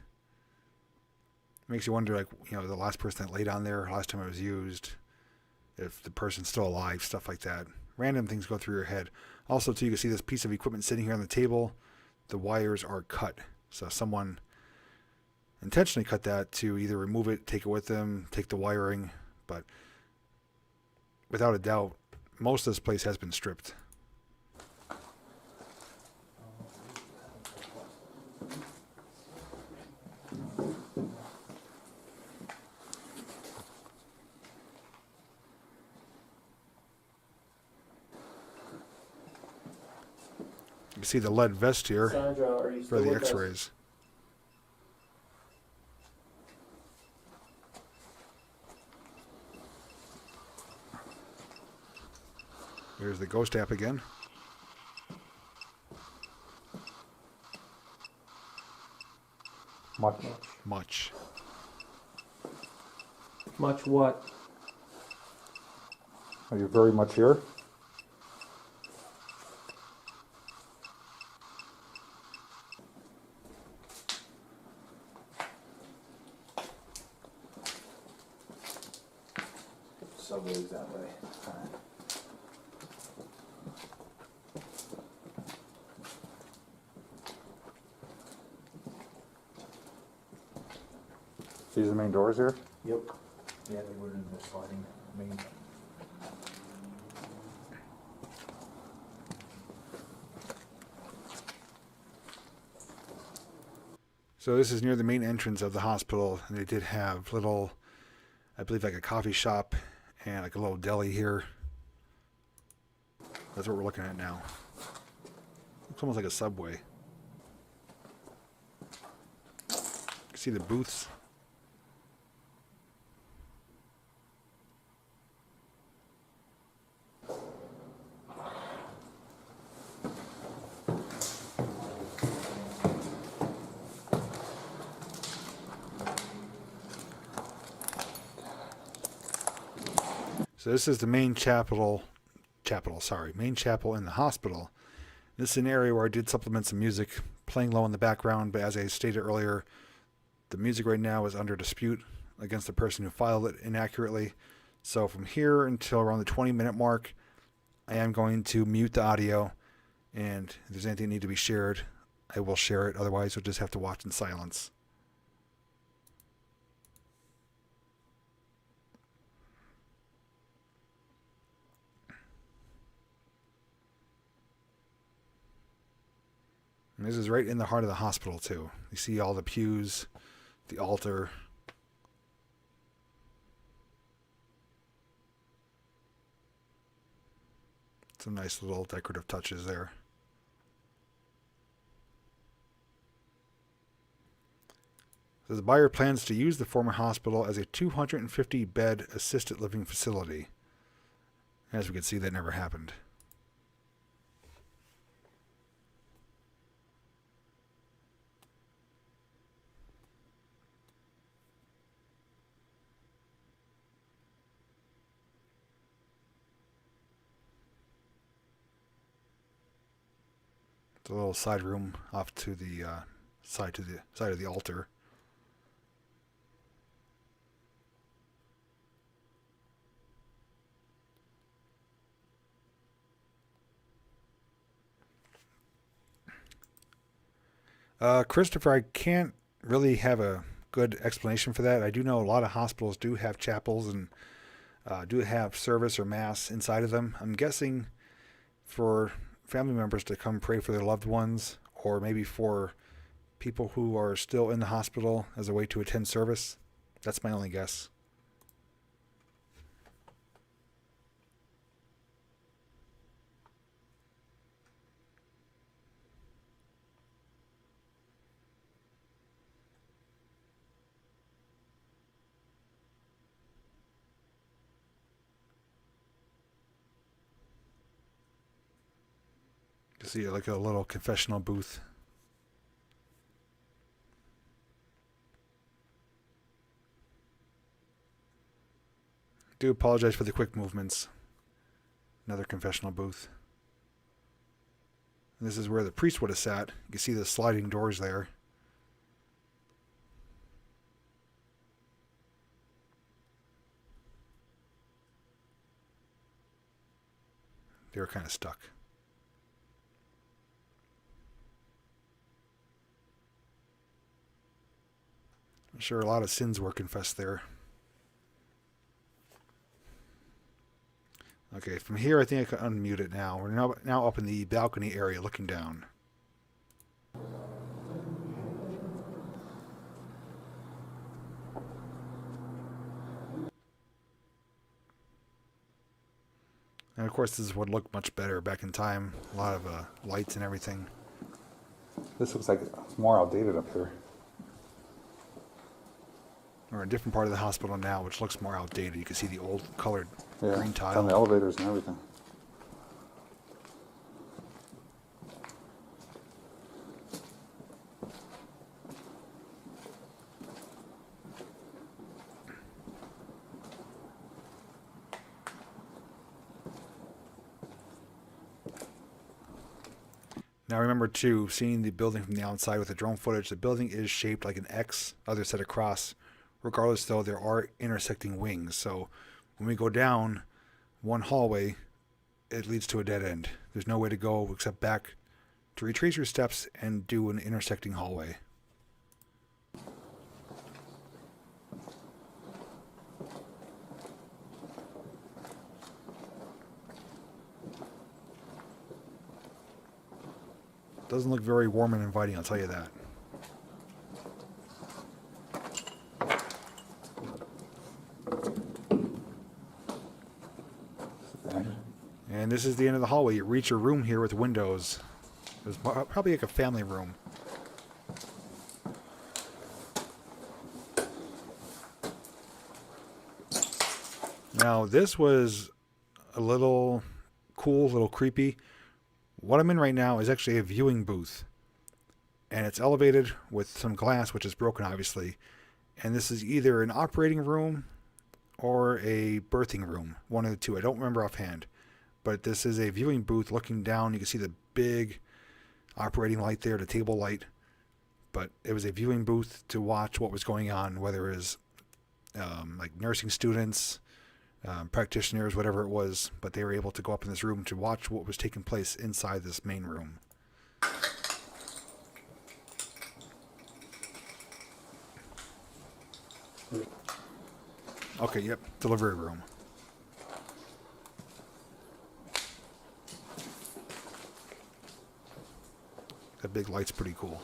makes you wonder, like the last person that laid on there, last time it was used, if the person's still alive, stuff like that. Random things go through your head. Also, too, you can see this piece of equipment sitting here on the table. The wires are cut. So someone intentionally cut that to either remove it, take it with them, take the wiring. But without a doubt, most of this place has been stripped. You can see the lead vest here Sandra, are you for still the with us? x-rays. There's the ghost app again. Much. Much. Much what? Are you very much here? Subways that way. These are the main doors here? Yep. Yeah, they were in the sliding main. So this is near the main entrance of the hospital, and they did have little, I believe, like a coffee shop and like a little deli here. That's what we're looking at now. Looks almost like a Subway. You can see the booths. So this is the main chapel in the hospital. This is an area where I did supplement some music, playing low in the background, but as I stated earlier, the music right now is under dispute against the person who filed it inaccurately. So from here until around the 20-minute mark, I am going to mute the audio, and if there's anything that needs to be shared, I will share it. Otherwise, you'll just have to watch in silence. And this is right in the heart of the hospital, too. You see all the pews, the altar. Some nice little decorative touches there. So the buyer plans to use the former hospital as a 250-bed assisted living facility. As we can see, that never happened. It's a little side room off to the side of the altar. Christopher, I can't really have a good explanation for that. I do know a lot of hospitals do have chapels and do have service or mass inside of them. I'm guessing for family members to come pray for their loved ones, or maybe for people who are still in the hospital as a way to attend service. That's my only guess. You see like a little confessional booth. Do apologize for the quick movements. Another confessional booth. And this is where the priest would have sat. You can see the sliding doors there. They were kind of stuck. I'm sure a lot of sins were confessed there. Okay, from here I think I can unmute it now. We're now up in the balcony area looking down. And of course this would look much better back in time. A lot of lights and everything. This looks like it's more outdated up here. We're in a different part of the hospital now, which looks more outdated. You can see the old colored green It's tile. on the elevators and everything. Now remember too, seeing the building from the outside with the drone footage, the building is shaped like an X, other side across. Regardless though, there are intersecting wings. So when we go down one hallway, it leads to a dead end. There's no way to go except back to retrace your steps and do an intersecting hallway. Doesn't look very warm and inviting, I'll tell you that. And this is the end of the hallway. You reach your room here with windows. It's probably like a family room. Now, this was a little cool, a little creepy. What I'm in right now is actually a viewing booth. And it's elevated with some glass, which is broken, obviously. And this is either an operating room or a birthing room. One of the two. I don't remember offhand. But this is a viewing booth looking down. You can see the big operating light there, the table light. But it was a viewing booth to watch what was going on, whether it was like nursing students, practitioners, whatever it was. But they were able to go up in this room to watch what was taking place inside this main room. Okay, yep, delivery room. That big light's pretty cool.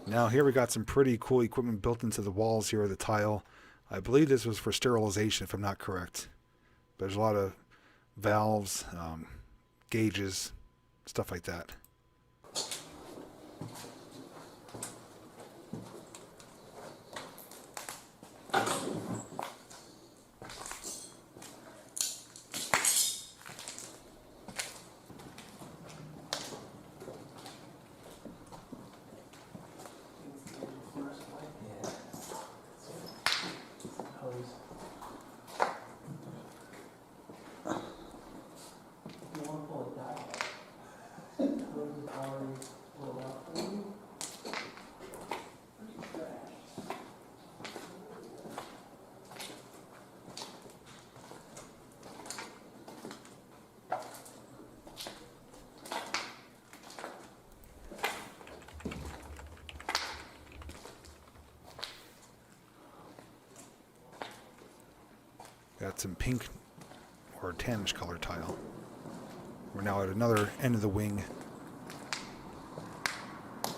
Now here we got some pretty cool equipment built into the walls here of the tile. I believe this was for sterilization, if I'm not correct. There's a lot of valves, gauges, stuff like that. some pink or tannish color tile. We're now at another end of the wing. It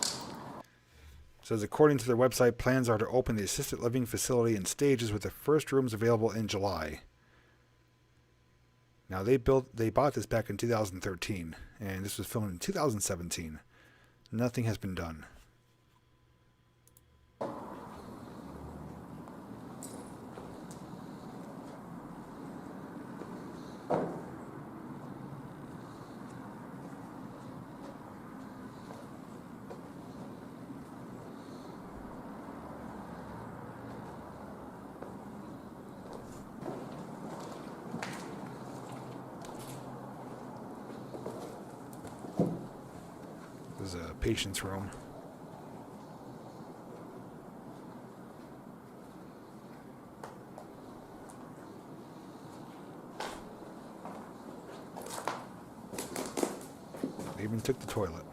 says, according to their website, plans are to open the assisted living facility in stages with the first rooms available in July. Now they bought this back in 2013, and this was filmed in 2017. Nothing has been done. This is a patient's room. They even took the toilet.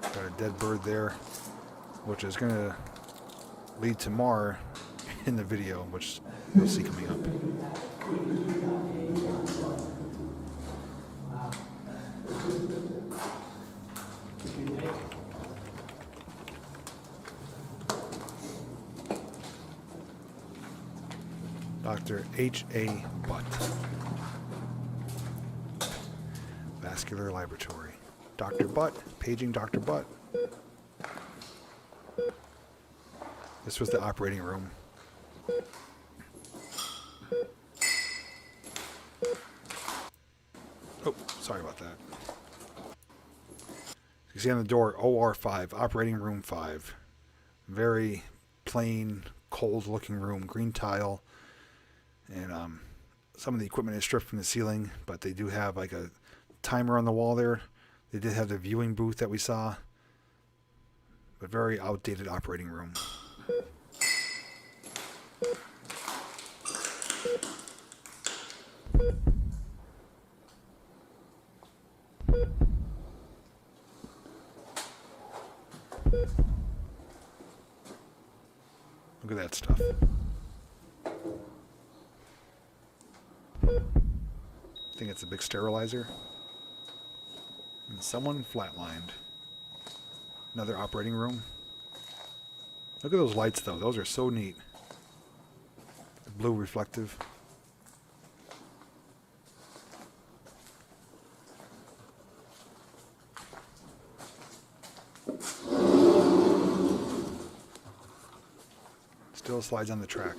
Got a dead bird there, which is going to lead to more in the video, which you'll see coming up. Dr. H.A. Butt. Vascular Laboratory. Dr. Butt, paging Dr. Butt. This was the operating room. Oh, sorry about that. You see on the door, OR5, operating room 5. Very plain, cold-looking room, green tile. And some of the equipment is stripped from the ceiling, but they do have like a timer on the wall there. They did have the viewing booth that we saw, but very outdated operating room. Look at that stuff. I think it's a big sterilizer. And someone flatlined. Another operating room. Look at those lights though. Those are so neat. Blue reflective. Still slides on the track.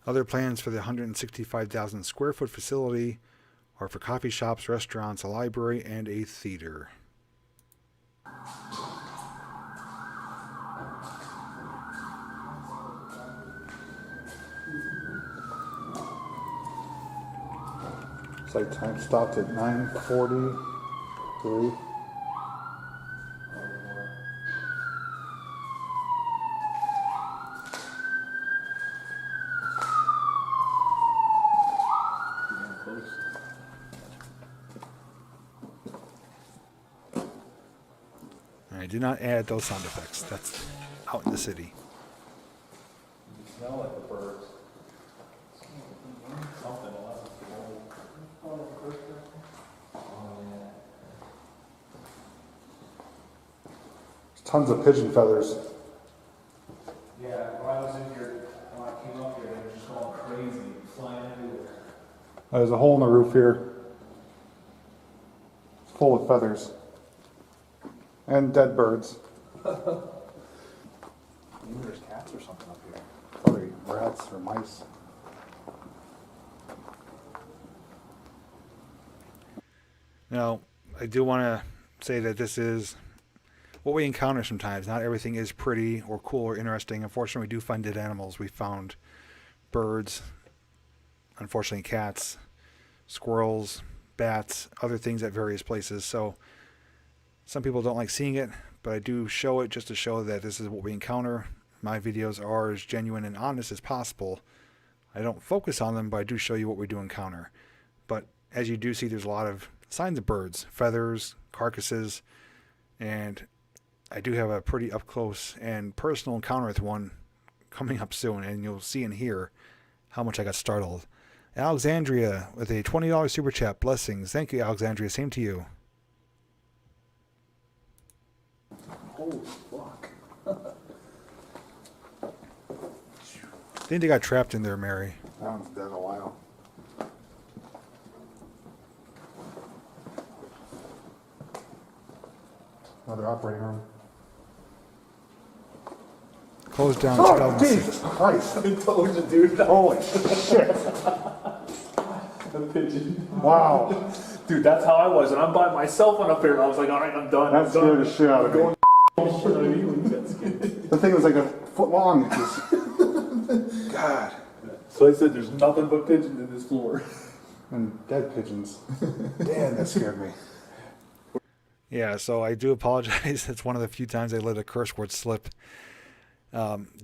Other plans for the 165,000 square foot facility are for coffee shops, restaurants, a library, and a theater. Site time stopped at 9:43. I did not add those sound effects. That's out in the city. You smell like the birds. Something else. Oh, yeah. Tons of pigeon feathers. Yeah, when I was in here, when I came up here, they were just going crazy, flying everywhere. There's a hole in the roof here. It's full of feathers. And dead birds. Maybe there's cats or something up here. Probably rats or mice. Now, I do want to say that this is what we encounter sometimes. Not everything is pretty or cool or interesting. Unfortunately, we do find dead animals. We found birds, unfortunately cats, squirrels, bats, other things at various places. So some people don't like seeing it, but I do show it just to show that this is what we encounter. My videos are as genuine and honest as possible. I don't focus on them, but I do show you what we do encounter. But as you do see, there's a lot of signs of birds, feathers, carcasses, and I do have a pretty up close and personal encounter with one coming up soon, and you'll see and hear how much I got startled. Alexandria with a $20 super chat. Blessings. Thank you, Alexandria. Same to you. Holy fuck. I think they got trapped in there, Mary. That one's dead a while. Another operating room. Closed down Oh, 2006. Jesus Christ. I told you, dude. Holy shit. The pigeon. Wow. Dude, that's how I was, and I'm by myself on up there, and I was like, all right, I'm done. That I'm scared done. the shit out of me. You know what I mean? When you got scared. The thing was like a foot long. It just, God. So I said, there's nothing but pigeons in this floor. And dead pigeons. Damn, that scared me. Yeah, so I do apologize. It's one of the few times I let a curse word slip.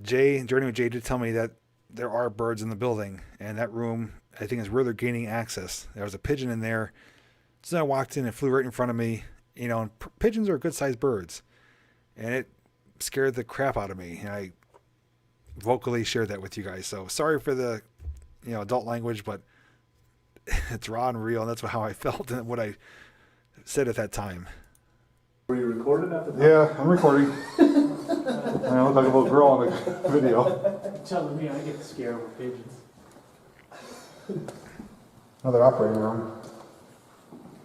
Journey with Jay did tell me that there are birds in the building, and that room, I think, is where they're gaining access. There was a pigeon in there. So I walked in and flew right in front of me. You know, and pigeons are good-sized birds, and it scared the crap out of me. And I vocally shared that with you guys. So sorry for the, adult language, but it's raw and real, and that's how I felt and what I said at that time. Were you recording at the time? Yeah, I'm recording. I look like a little girl on the video. You're telling me I get scared with pigeons. Another operating room.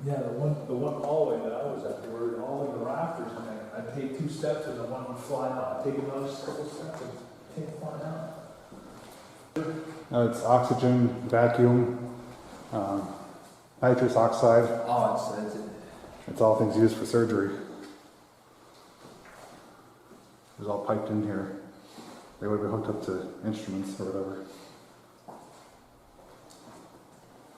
Yeah, the one hallway that I was at, they were all in the rafters, and I'd take 2 steps and the one would fly out. I'd take another couple steps and take it fly out. It's oxygen, vacuum, nitrous oxide. Oh, It's all things used for surgery. It was all piped in here. They would be hooked up to instruments or whatever.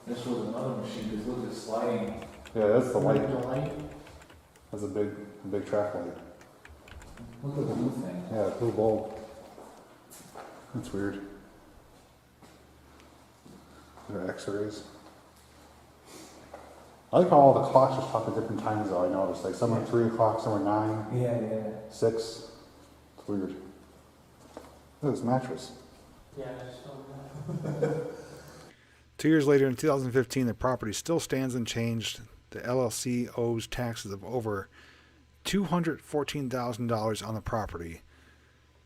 this was another machine, because look at the sliding. Yeah, that's the light. The light. That's a big track light. Look at the blue thing. Yeah, blue bulb. That's weird. There are X-rays. I like how all the clocks just pop at different times though, I noticed. Like some are 3 o'clock, some are 9, Yeah. 6. It's weird. Look at this mattress. Yeah, I saw that. 2 years later, in 2015, the property still stands unchanged. The LLC owes taxes of over $214,000 on the property.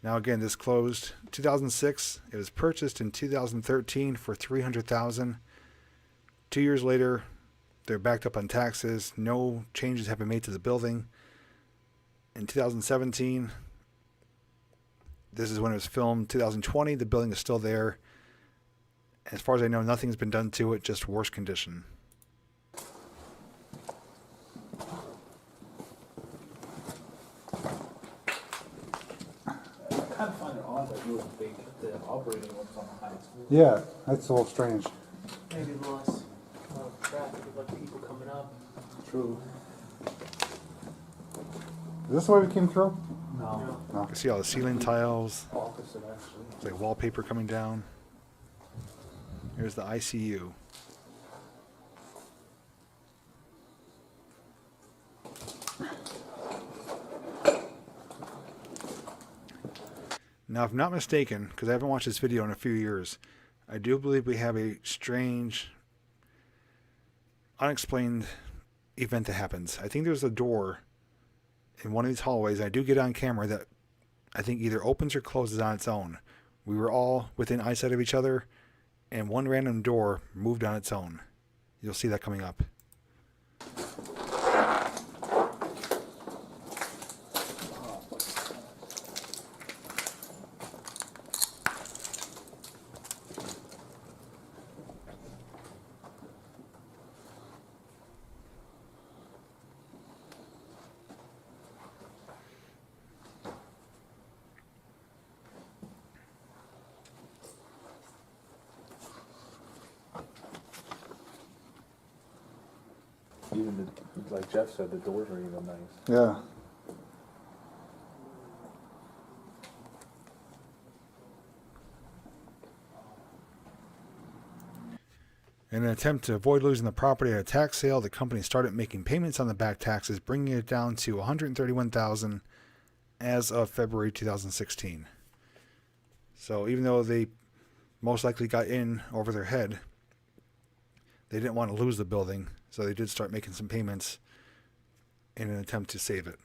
Now again, this closed 2006. It was purchased in 2013 for $300,000. 2 years later, they're backed up on taxes. No changes have been made to the building. In 2017, this is when it was filmed. 2020, the building is still there. As far as I know, nothing's been done to it, just worse condition. I kind of find it odd that you would think that the operating rooms on the heights. Yeah, that's a little strange. Maybe less traffic, like people coming up. True. Is this the way we came through? No. You can see all the ceiling tiles, Opposite, actually. it's like wallpaper coming down. Here's the ICU. Now, if I'm not mistaken, because I haven't watched this video in a few years, I do believe we have a strange, unexplained event that happens. I think there's a door in one of these hallways. I do get on camera that I think either opens or closes on its own. We were all within eyesight of each other, and one random door moved on its own. You'll see that coming up. even like Jeff said, the doors are even nice. Yeah. In an attempt to avoid losing the property at a tax sale, the company started making payments on the back taxes, bringing it down to $131,000 as of February 2016. So even though they most likely got in over their head, they didn't want to lose the building, so they did start making some payments in an attempt to save it.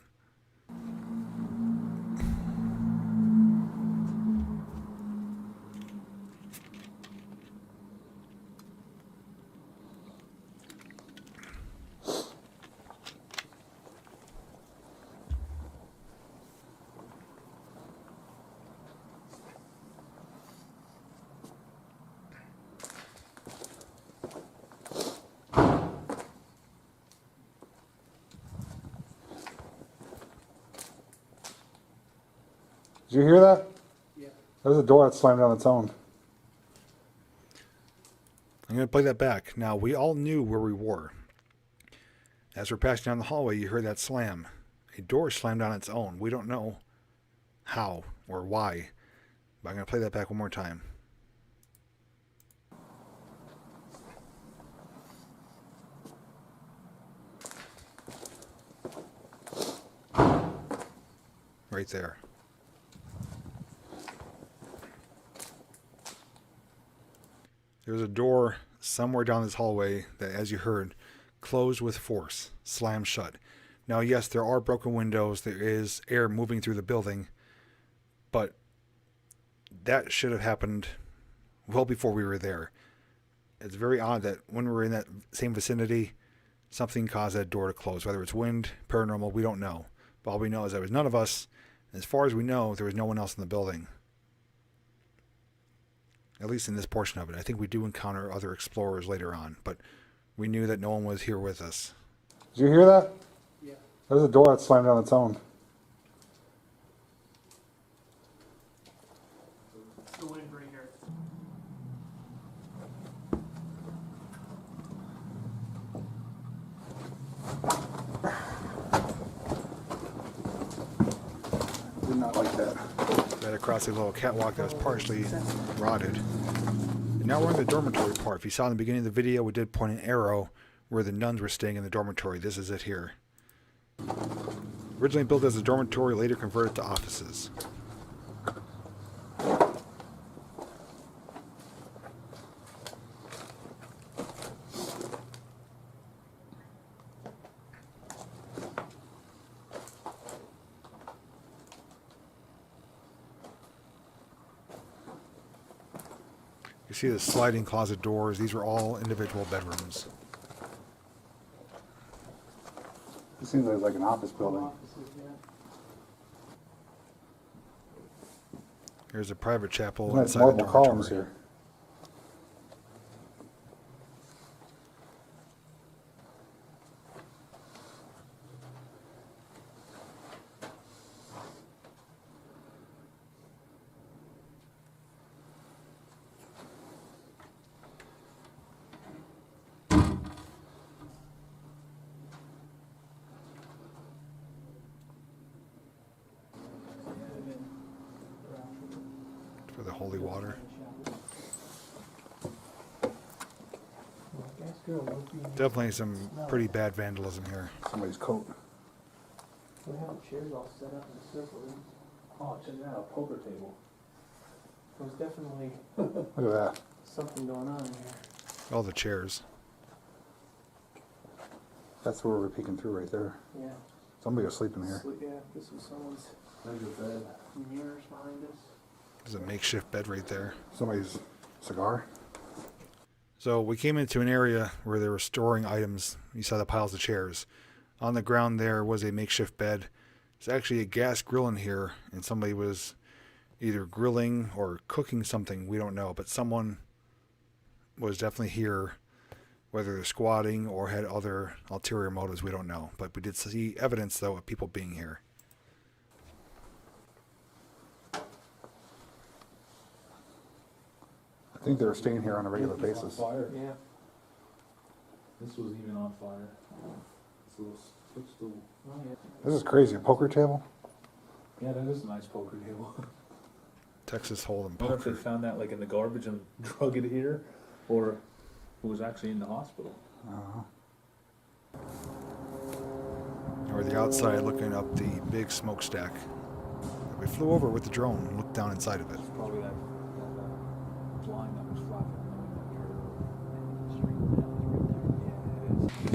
Did you hear that? Yeah. There's a door that slammed on its own. I'm going to play that back. Now, we all knew where we were. As we're passing down the hallway, you heard that slam. A door slammed on its own. We don't know how or why, but I'm going to play that back one more time. Right there. There was a door somewhere down this hallway that, as you heard, closed with force, slammed shut. Now, yes, there are broken windows. There is air moving through the building, but that should have happened well before we were there. It's very odd that when we were in that same vicinity, something caused that door to close. Whether it's wind, paranormal, we don't know. But all we know is there was none of us. As far as we know, there was no one else in the building. At least in this portion of it. I think we do encounter other explorers later on, but we knew that no one was here with us. Did you hear that? Yeah. There's a door that slammed on its own. The windbreaker. Did not like that. Right across a little catwalk that was partially rotted. And now we're in the dormitory part. If you saw in the beginning of the video, we did point an arrow where the nuns were staying in the dormitory. This is it here. Originally built as a dormitory, later converted to offices. You see the sliding closet doors. These were all individual bedrooms. It seems like an office building. Offices, yeah. There's a private chapel There's inside the marble columns dormitory. here. For the holy water. Definitely some pretty bad vandalism here. Somebody's coat. We have chairs all set up in a circle. Oh, check that out, poker table. There's definitely Look at that. something going on in here. All the chairs. That's where we're peeking through right there. Yeah. Somebody was sleeping here. Yeah, this was someone's There's your bed. mirrors behind us. There's a makeshift bed right there. Somebody's cigar. So we came into an area where they were storing items. You saw the piles of chairs. On the ground there was a makeshift bed. There's actually a gas grill in here, and somebody was either grilling or cooking something. We don't know, but someone was definitely here. Whether they're squatting or had other ulterior motives, we don't know. But we did see evidence, though, of people being here. I think they were staying here on a regular basis. Fire. Yeah. This was even on fire. This little footstool. Oh, yeah. This is crazy. A poker table? Yeah, that is a nice poker table. Texas Hold'em I wonder if they poker. found that like in the garbage and drug it here, or it was actually in the hospital. Or the outside looking up the big smokestack. We flew over with the drone and looked down inside of it. It's probably that line that was flapping.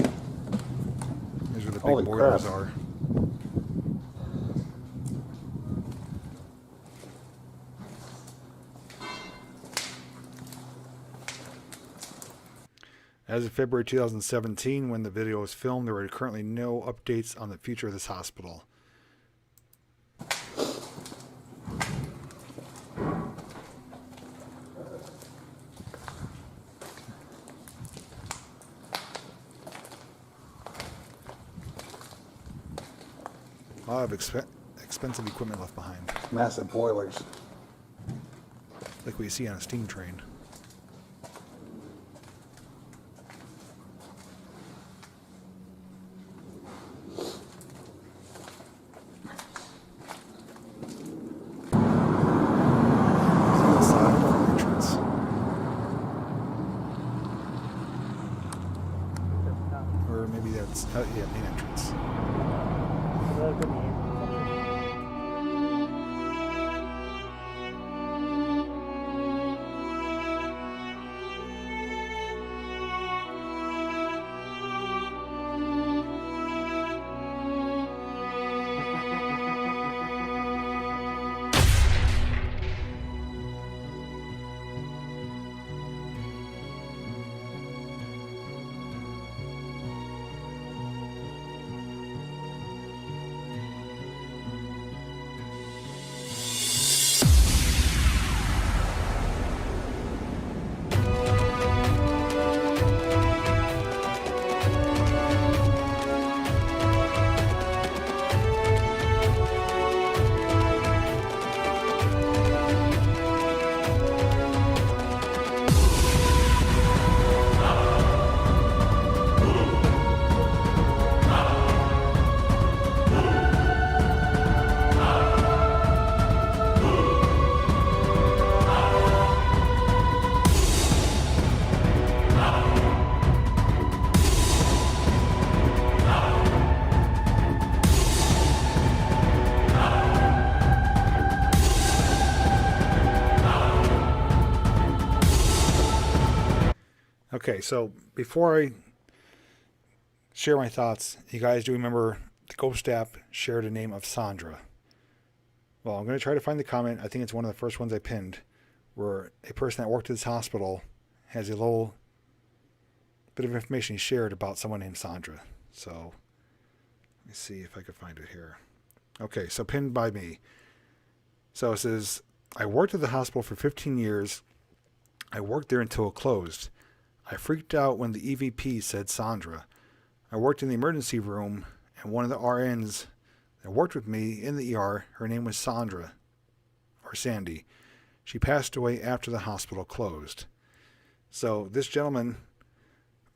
Yeah, it is. These where the big Holy boilers crap. are. As of February 2017, when the video was filmed, there were currently no updates on the future of this hospital. A lot of expensive equipment left behind, Massive boilers. like we see on a steam train. Entrance. Or maybe that's, yeah, main entrance. Okay, so before I share my thoughts, you guys do remember the Ghost app shared a name of Sandra. Well, I'm going to try to find the comment. I think it's one of the first ones I pinned, where a person that worked at this hospital has a little bit of information he shared about someone named Sandra. So let me see if I can find it here. Okay, so pinned by me. So it says, I worked at the hospital for 15 years. I worked there until it closed. I freaked out when the EVP said Sandra. I worked in the emergency room, and one of the RNs that worked with me in the ER, her name was Sandra, or Sandy. She passed away after the hospital closed. So this gentleman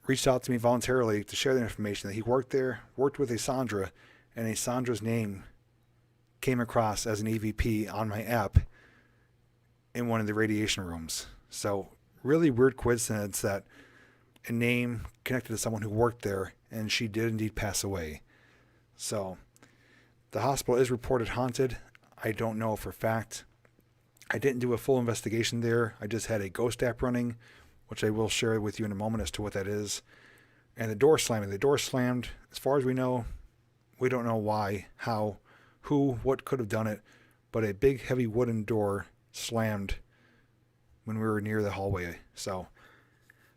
reached out to me voluntarily to share the information that he worked there, worked with a Sandra, and a Sandra's name came across as an EVP on my app in one of the radiation rooms. So really weird coincidence that a name connected to someone who worked there, and she did indeed pass away. So the hospital is reported haunted. I don't know for a fact. I didn't do a full investigation there. I just had a ghost app running, which I will share with you in a moment as to what that is. And the door slamming. The door slammed. As far as we know, we don't know why, how, who, what could have done it, but a big heavy wooden door slammed when we were near the hallway. So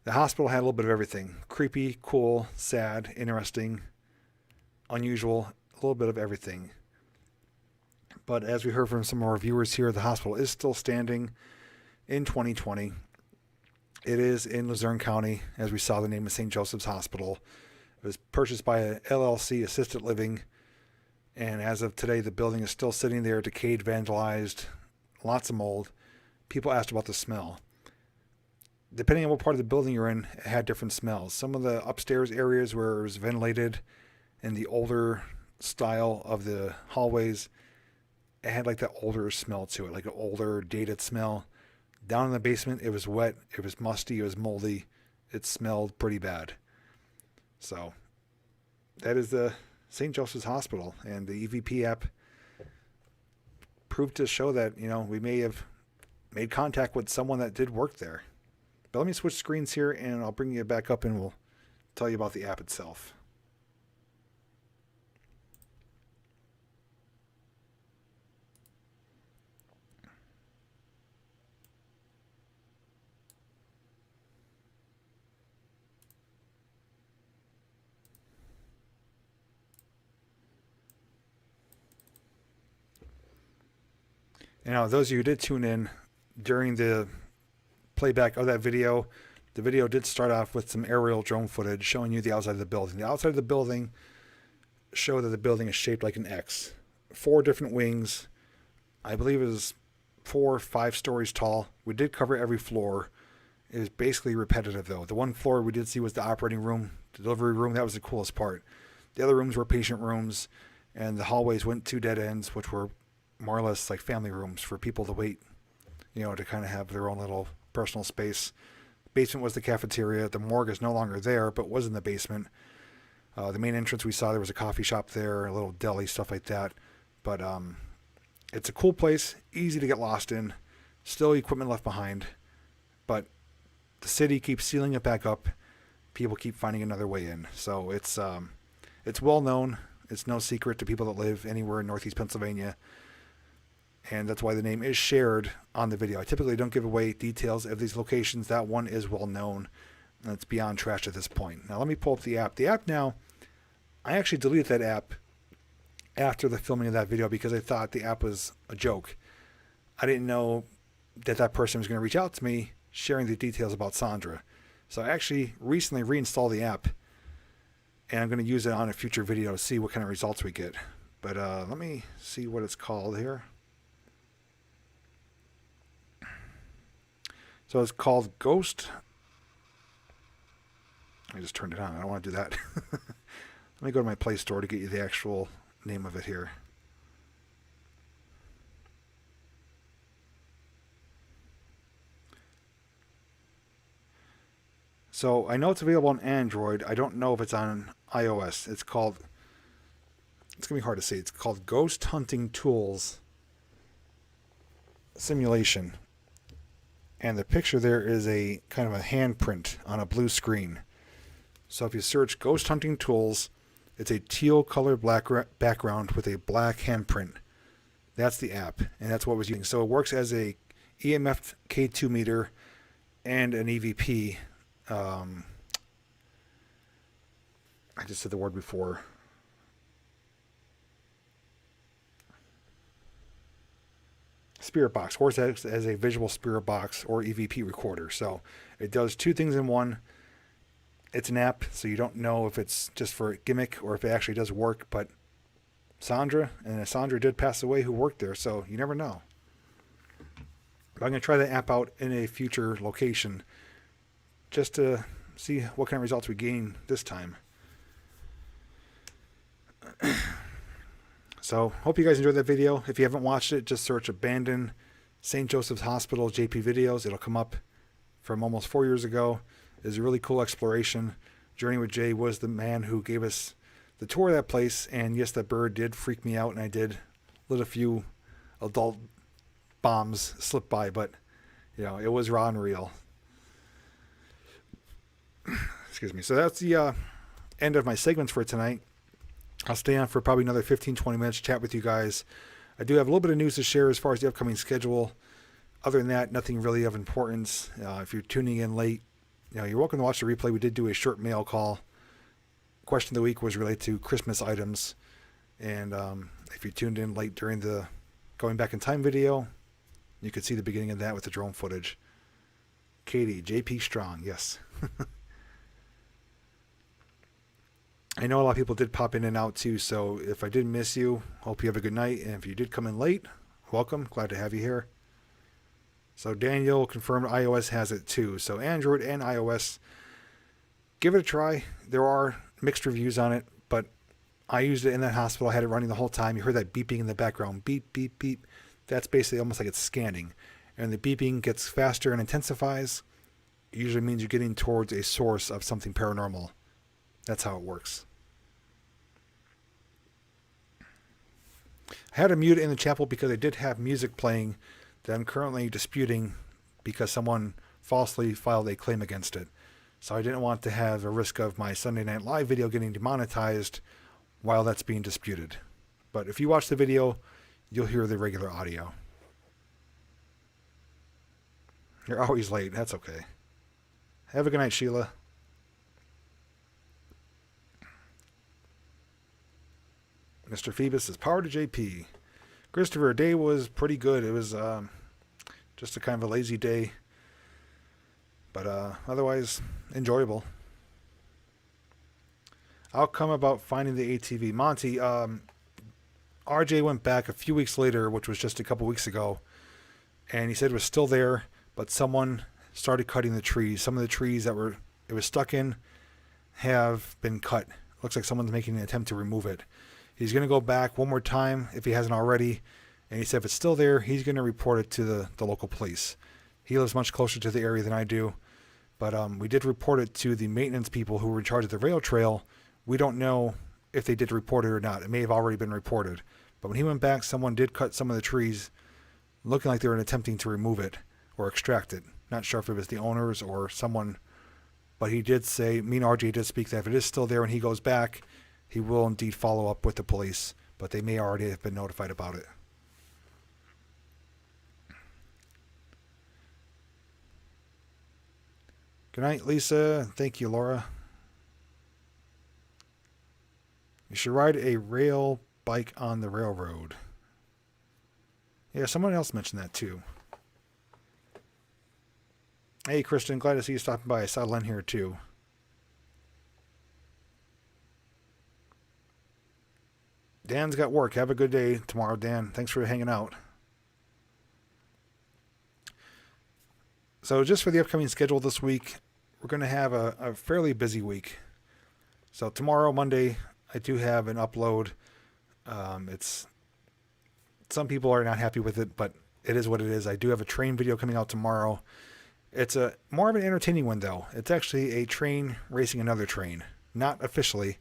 the hospital had a little bit of everything. Creepy, cool, sad, interesting, unusual, a little bit of everything. But as we heard from some of our viewers here, the hospital is still standing in 2020. It is in Luzerne County, as we saw the name of St. Joseph's Hospital. It was purchased by a LLC, Assisted Living, and as of today, the building is still sitting there, decayed, vandalized, lots of mold. People asked about the smell. depending on what part of the building you're in, it had different smells. Some of the upstairs areas where it was ventilated and the older style of the hallways, it had like that older smell to it, like an older, dated smell. Down in the basement, it was wet, it was musty, it was moldy. It smelled pretty bad. So that is the St. Joseph's Hospital, and the EVP app proved to show that, we may have made contact with someone that did work there. But let me switch screens here, and I'll bring you back up, and we'll tell you about the app itself. And now, those of you who did tune in during the playback of that video, the video did start off with some aerial drone footage showing you the outside of the building. The outside of the building showed that the building is shaped like an X. 4 different wings. I believe it was 4 or 5 stories tall. We did cover every floor. It was basically repetitive, though. The one floor we did see was the operating room, the delivery room. That was the coolest part. The other rooms were patient rooms, and the hallways went to dead ends, which were more or less like family rooms for people to wait, to kind of have their own little personal space. Basement was the cafeteria. The morgue is no longer there, but was in the basement. The main entrance we saw, there was a coffee shop there, a little deli, stuff like that. But it's a cool place, easy to get lost in. Still equipment left behind, but the city keeps sealing it back up. People keep finding another way in. So it's well known. It's no secret to people that live anywhere in Northeast Pennsylvania. And that's why the name is shared on the video. I typically don't give away details of these locations. That one is well known, and it's beyond trash at this point. Now let me pull up the app. The app now, I actually deleted that app after the filming of that video because I thought the app was a joke. I didn't know that person was going to reach out to me sharing the details about Sandra. So I actually recently reinstalled the app, and I'm going to use it on a future video to see what kind of results we get. But let me see what it's called here. So it's called Ghost. I just turned it on. I don't want to do that. Let me go to my Play Store to get you the actual name of it here. So I know it's available on Android. I don't know if it's on iOS. It's going to be hard to say. It's called Ghost Hunting Tools Simulation. And the picture there is a kind of a handprint on a blue screen. So if you search Ghost Hunting Tools, it's a teal colored black background with a black handprint. That's the app, and that's what was using. So it works as a EMF K2 meter and an EVP. I just said the word before. Spirit box, works as a visual spirit box or EVP recorder. So it does 2 things in one. It's an app, so you don't know if it's just for a gimmick or if it actually does work. But Sandra did pass away who worked there, so you never know. But I'm going to try the app out in a future location just to see what kind of results we gain this time. So, hope you guys enjoyed that video. If you haven't watched it, just search Abandoned St. Joseph's Hospital JPVideos. It'll come up from almost 4 years ago. It's a really cool exploration. Journey with Jay was the man who gave us the tour of that place. And yes, that bird did freak me out, and I did let a few adult bombs slip by. But, it was raw and real. Excuse me. So that's the end of my segments for tonight. I'll stay on for probably another 15-20 minutes, chat with you guys. I do have a little bit of news to share as far as the upcoming schedule. Other than that, nothing really of importance. If you're tuning in late, you're welcome to watch the replay. We did do a short mail call. Question of the week was related to Christmas items. And if you tuned in late during the Going Back in Time video, you could see the beginning of that with the drone footage. Katie, JP Strong, yes. I know a lot of people did pop in and out too, so if I did miss you, hope you have a good night. And if you did come in late, welcome. Glad to have you here. So Daniel confirmed iOS has it too. So Android and iOS, give it a try. There are mixed reviews on it, but I used it in that hospital. I had it running the whole time. You heard that beeping in the background. Beep, beep, beep. That's basically almost like it's scanning. And the beeping gets faster and intensifies. It usually means you're getting towards a source of something paranormal. That's how it works. I had to mute it in the chapel because I did have music playing that I'm currently disputing because someone falsely filed a claim against it. So I didn't want to have a risk of my Sunday Night Live video getting demonetized while that's being disputed. But if you watch the video, you'll hear the regular audio. You're always late. That's okay. Have a good night, Sheila. Mr. Phoebus is power to JP. Christopher, day was pretty good. It was just a kind of a lazy day. But otherwise, enjoyable. Outcome about finding the ATV. Monty, RJ went back a few weeks later, which was just a couple weeks ago, and he said it was still there, but someone started cutting the trees. Some of the trees that it was stuck in have been cut. Looks like someone's making an attempt to remove it. He's going to go back one more time if he hasn't already, and he said if it's still there, he's going to report it to the local police. He lives much closer to the area than I do, but we did report it to the maintenance people who were in charge of the rail trail. We don't know if they did report it or not. It may have already been reported. But when he went back, someone did cut some of the trees, looking like they were attempting to remove it or extract it. Not sure if it was the owners or someone, but he did say, me and RJ did speak that if it is still there when he goes back, he will indeed follow up with the police, but they may already have been notified about it. Good night, Lisa. Thank you, Laura. You should ride a rail bike on the railroad. Yeah, someone else mentioned that too. Hey, Kristen, glad to see you stopping by. I saw Len here too. Dan's got work. Have a good day tomorrow, Dan. Thanks for hanging out. So just for the upcoming schedule this week, we're going to have a fairly busy week. So tomorrow, Monday, I do have an upload. It's some people are not happy with it, but it is what it is. I do have a train video coming out tomorrow. It's a more of an entertaining one, though. It's actually a train racing another train. Not officially.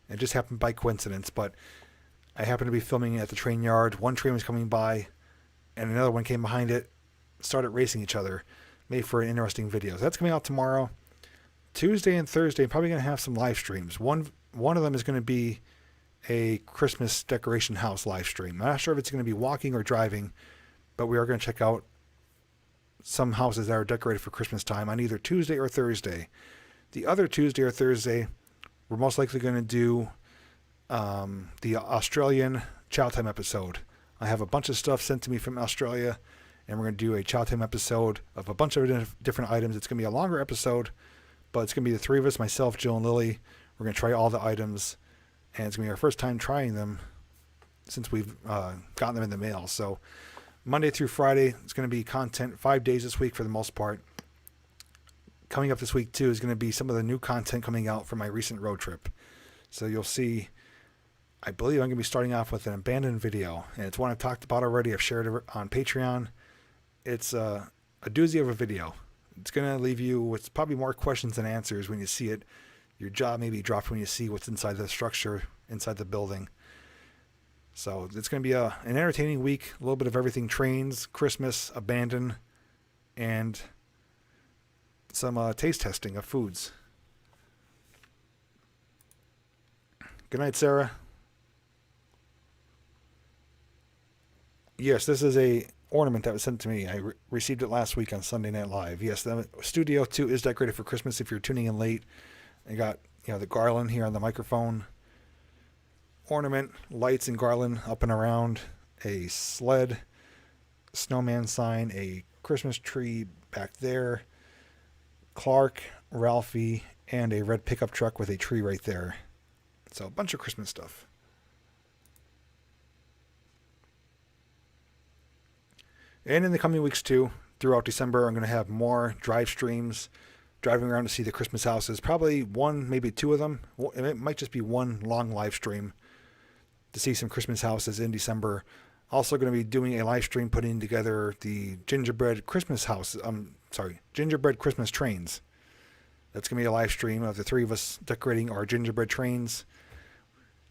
It just happened by coincidence, but I happened to be filming at the train yard. One train was coming by, and another one came behind it, started racing each other. Made for an interesting video. So that's coming out tomorrow. Tuesday and Thursday, I'm probably going to have some live streams. One of them is going to be a Christmas decoration house live stream. I'm not sure if it's going to be walking or driving, but we are going to check out some houses that are decorated for Christmas time on either Tuesday or Thursday. The other Tuesday or Thursday, we're most likely going to do the Australian Chow Time episode. I have a bunch of stuff sent to me from Australia, and we're going to do a Chow Time episode of a bunch of different items. It's going to be a longer episode, but it's going to be the three of us, myself, Jill, and Lily. We're going to try all the items, and it's going to be our first time trying them since we've gotten them in the mail. So Monday through Friday, it's going to be content 5 days this week for the most part. Coming up this week, too, is going to be some of the new content coming out from my recent road trip. So you'll see, I believe I'm going to be starting off with an abandoned video, and it's one I've talked about already. I've shared it on Patreon. It's a doozy of a video. It's going to leave you with probably more questions than answers when you see it. Your jaw may be dropped when you see what's inside the structure, inside the building. So it's going to be an entertaining week. A little bit of everything: trains, Christmas, abandon, and some taste testing of foods. Good night, Sarah. Yes, this is a ornament that was sent to me. I received it last week on Sunday Night Live. Yes, the Studio 2 is decorated for Christmas if you're tuning in late. I got, the garland here on the microphone. Ornament, lights and garland up and around. A sled, snowman sign, a Christmas tree back there. Clark, Ralphie, and a red pickup truck with a tree right there. So a bunch of Christmas stuff. And in the coming weeks too, throughout December. I'm going to have more drive streams, driving around to see the Christmas houses. Probably one, maybe two of them. It might just be one long live stream to see some Christmas houses in December. Also going to be doing a live stream putting together the gingerbread Christmas gingerbread Christmas trains. That's going to be a live stream of the three of us decorating our gingerbread trains.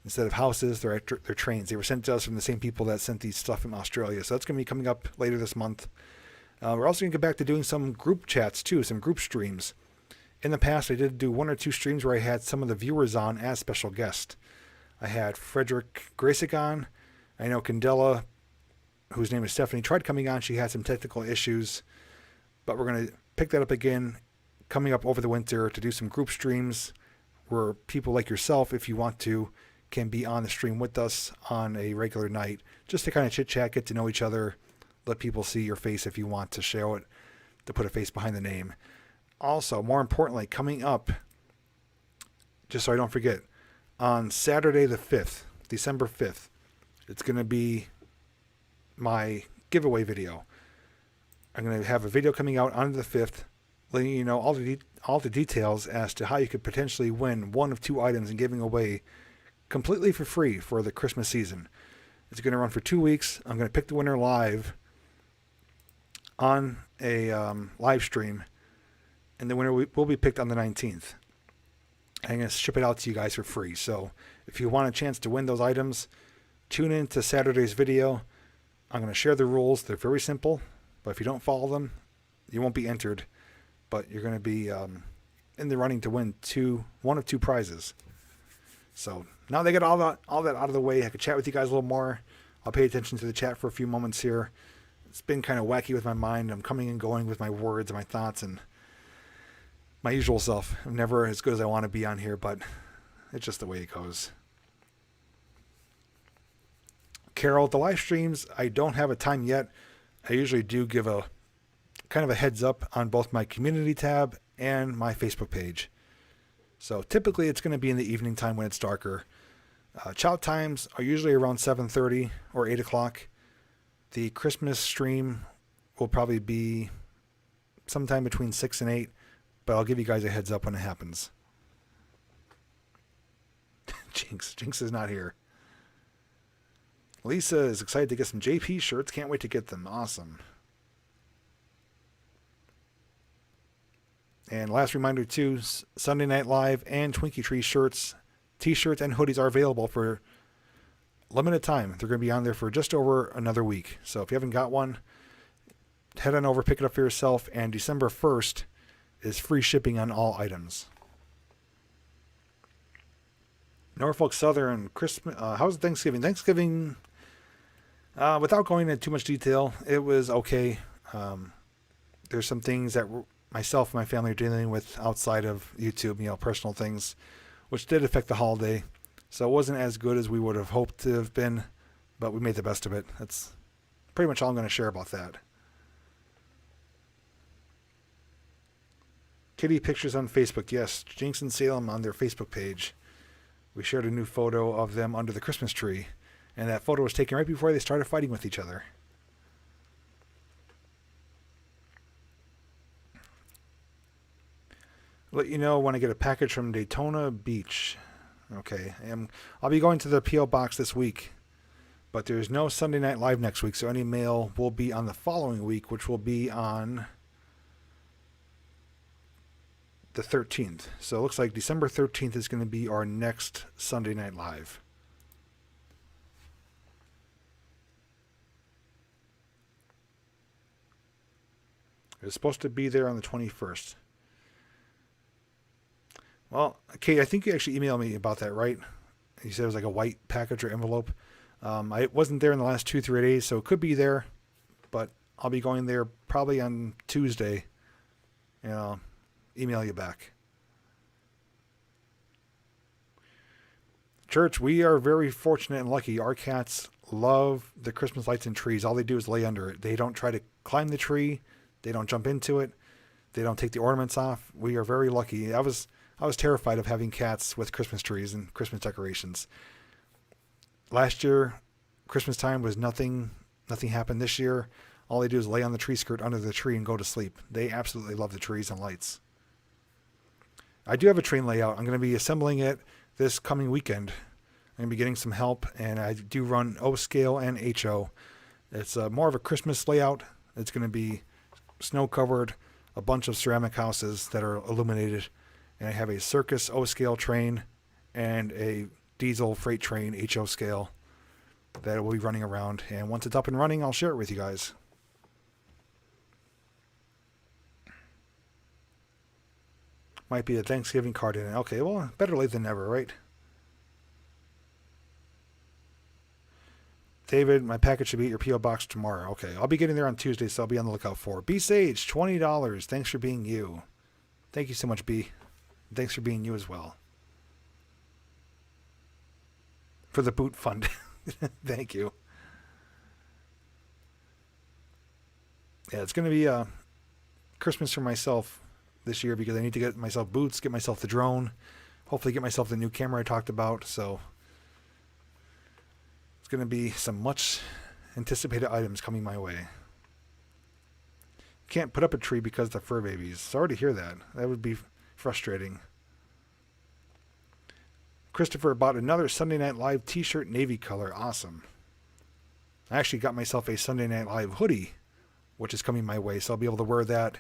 Instead of houses, they're trains. They were sent to us from the same people that sent these stuff from Australia. So that's going to be coming up later this month. We're also going to get back to doing some group chats too, some group streams. In the past, I did do 1 or 2 streams where I had some of the viewers on as special guests. I had Frederick Gracek on. I know Candela, whose name is Stephanie, tried coming on. She had some technical issues. But we're going to pick that up again coming up over the winter to do some group streams where people like yourself, if you want to, can be on the stream with us on a regular night, just to kind of chit chat, get to know each other, let people see your face if you want to show it, to put a face behind the name. Also, more importantly, coming up, just so I don't forget, on Saturday the 5th, December 5th, it's going to be my giveaway video. I'm going to have a video coming out on the 5th, letting you know all the details as to how you could potentially win one of 2 items and giving away completely for free for the Christmas season. It's going to run for 2 weeks. I'm going to pick the winner live on a live stream, and the winner will be picked on the 19th. I'm going to ship it out to you guys for free. So if you want a chance to win those items, tune in to Saturday's video. I'm going to share the rules. They're very simple, but if you don't follow them, you won't be entered. But you're going to be in the running to win one of 2 prizes. So now they get all that out of the way, I could chat with you guys a little more. I'll pay attention to the chat for a few moments here. It's been kind of wacky with my mind. I'm coming and going with my words and my thoughts and my usual self. I'm never as good as I want to be on here, but it's just the way it goes. Carol, the live streams, I don't have a time yet. I usually do give a kind of a heads up on both my community tab and my Facebook page. So typically it's going to be in the evening time when it's darker. Chow times are usually around 7:30 or 8 o'clock. The Christmas stream will probably be sometime between 6 and 8, but I'll give you guys a heads up when it happens. Jinx is not here. Lisa is excited to get some JP shirts. Can't wait to get them. Awesome. And last reminder too, Sunday Night Live and Twinkie Tree shirts, t-shirts, and hoodies are available for limited time. They're going to be on there for just over another week. So if you haven't got one, head on over, pick it up for yourself. And December 1st is free shipping on all items. Norfolk Southern Christmas. How's Thanksgiving? Thanksgiving, without going into too much detail, it was okay. There's some things that myself and my family are dealing with outside of YouTube, personal things, which did affect the holiday. So it wasn't as good as we would have hoped to have been, but we made the best of it. That's pretty much all I'm going to share about that. Kitty pictures on Facebook. Yes, Jinx and Salem on their Facebook page. We shared a new photo of them under the Christmas tree, and that photo was taken right before they started fighting with each other. Let you know when I get a package from Daytona Beach. Okay, I'll be going to the P.O. box this week, but there's no Sunday Night Live next week, so any mail will be on the following week, which will be on the 13th. So it looks like December 13th is going to be our next Sunday Night Live. It's supposed to be there on the 21st. Well, Kate, I think you actually emailed me about that, right? You said it was like a white package or envelope. I wasn't there in the last 2-3 days, so it could be there, but I'll be going there probably on Tuesday, and I'll email you back. Church, we are very fortunate and lucky. Our cats love the Christmas lights and trees. All they do is lay under it. They don't try to climb the tree. They don't jump into it. They don't take the ornaments off. We are very lucky. I was terrified of having cats with Christmas trees and Christmas decorations. Last year, Christmas time was nothing happened. This year, All they do is lay on the tree skirt under the tree and go to sleep. They absolutely love the trees and lights. I do have a train layout. I'm going to be assembling it this coming weekend. I'm going to be getting some help, and I do run O scale and HO. It's more of a Christmas layout. It's going to be snow covered, a bunch of ceramic houses that are illuminated, and I have a circus O scale train and a diesel freight train HO scale that will be running around. And once it's up and running, I'll share it with you guys. Might be a Thanksgiving card in it. Okay, well, better late than never, right? David, my package should be at your P.O. box tomorrow. Okay, I'll be getting there on Tuesday, so I'll be on the lookout for it. B Sage, $20. Thanks for being you. Thank you so much, B. Thanks for being you as well. For the boot fund. Thank you. Yeah, it's going to be Christmas for myself this year because I need to get myself boots, get myself the drone, hopefully get myself the new camera I talked about. So it's going to be some much anticipated items coming my way. Can't put up a tree because of the fur babies. Sorry to hear that. That would be frustrating. Christopher bought another Sunday Night Live t-shirt, navy color. Awesome. I actually got myself a Sunday Night Live hoodie, which is coming my way, so I'll be able to wear that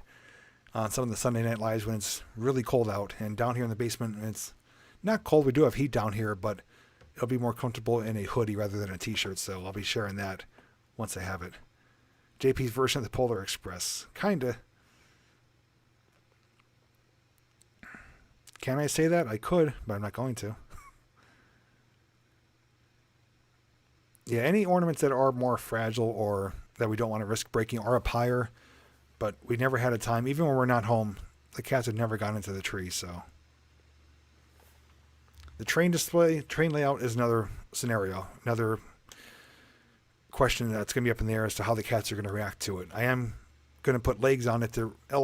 on some of the Sunday Night Lives when it's really cold out. And down here in the basement, it's not cold. We do have heat down here, but it'll be more comfortable in a hoodie rather than a t-shirt, so I'll be sharing that once I have it. JP's version of the Polar Express. Kinda. Can I say that? I could, but I'm not going to. Yeah, any ornaments that are more fragile or that we don't want to risk breaking are up higher, but we never had a time, even when we're not home, the cats have never gone into the tree, so. The train display, train layout is another scenario, another question that's going to be up in the air as to how the cats are going to react to it. I am going to put legs on it to elevate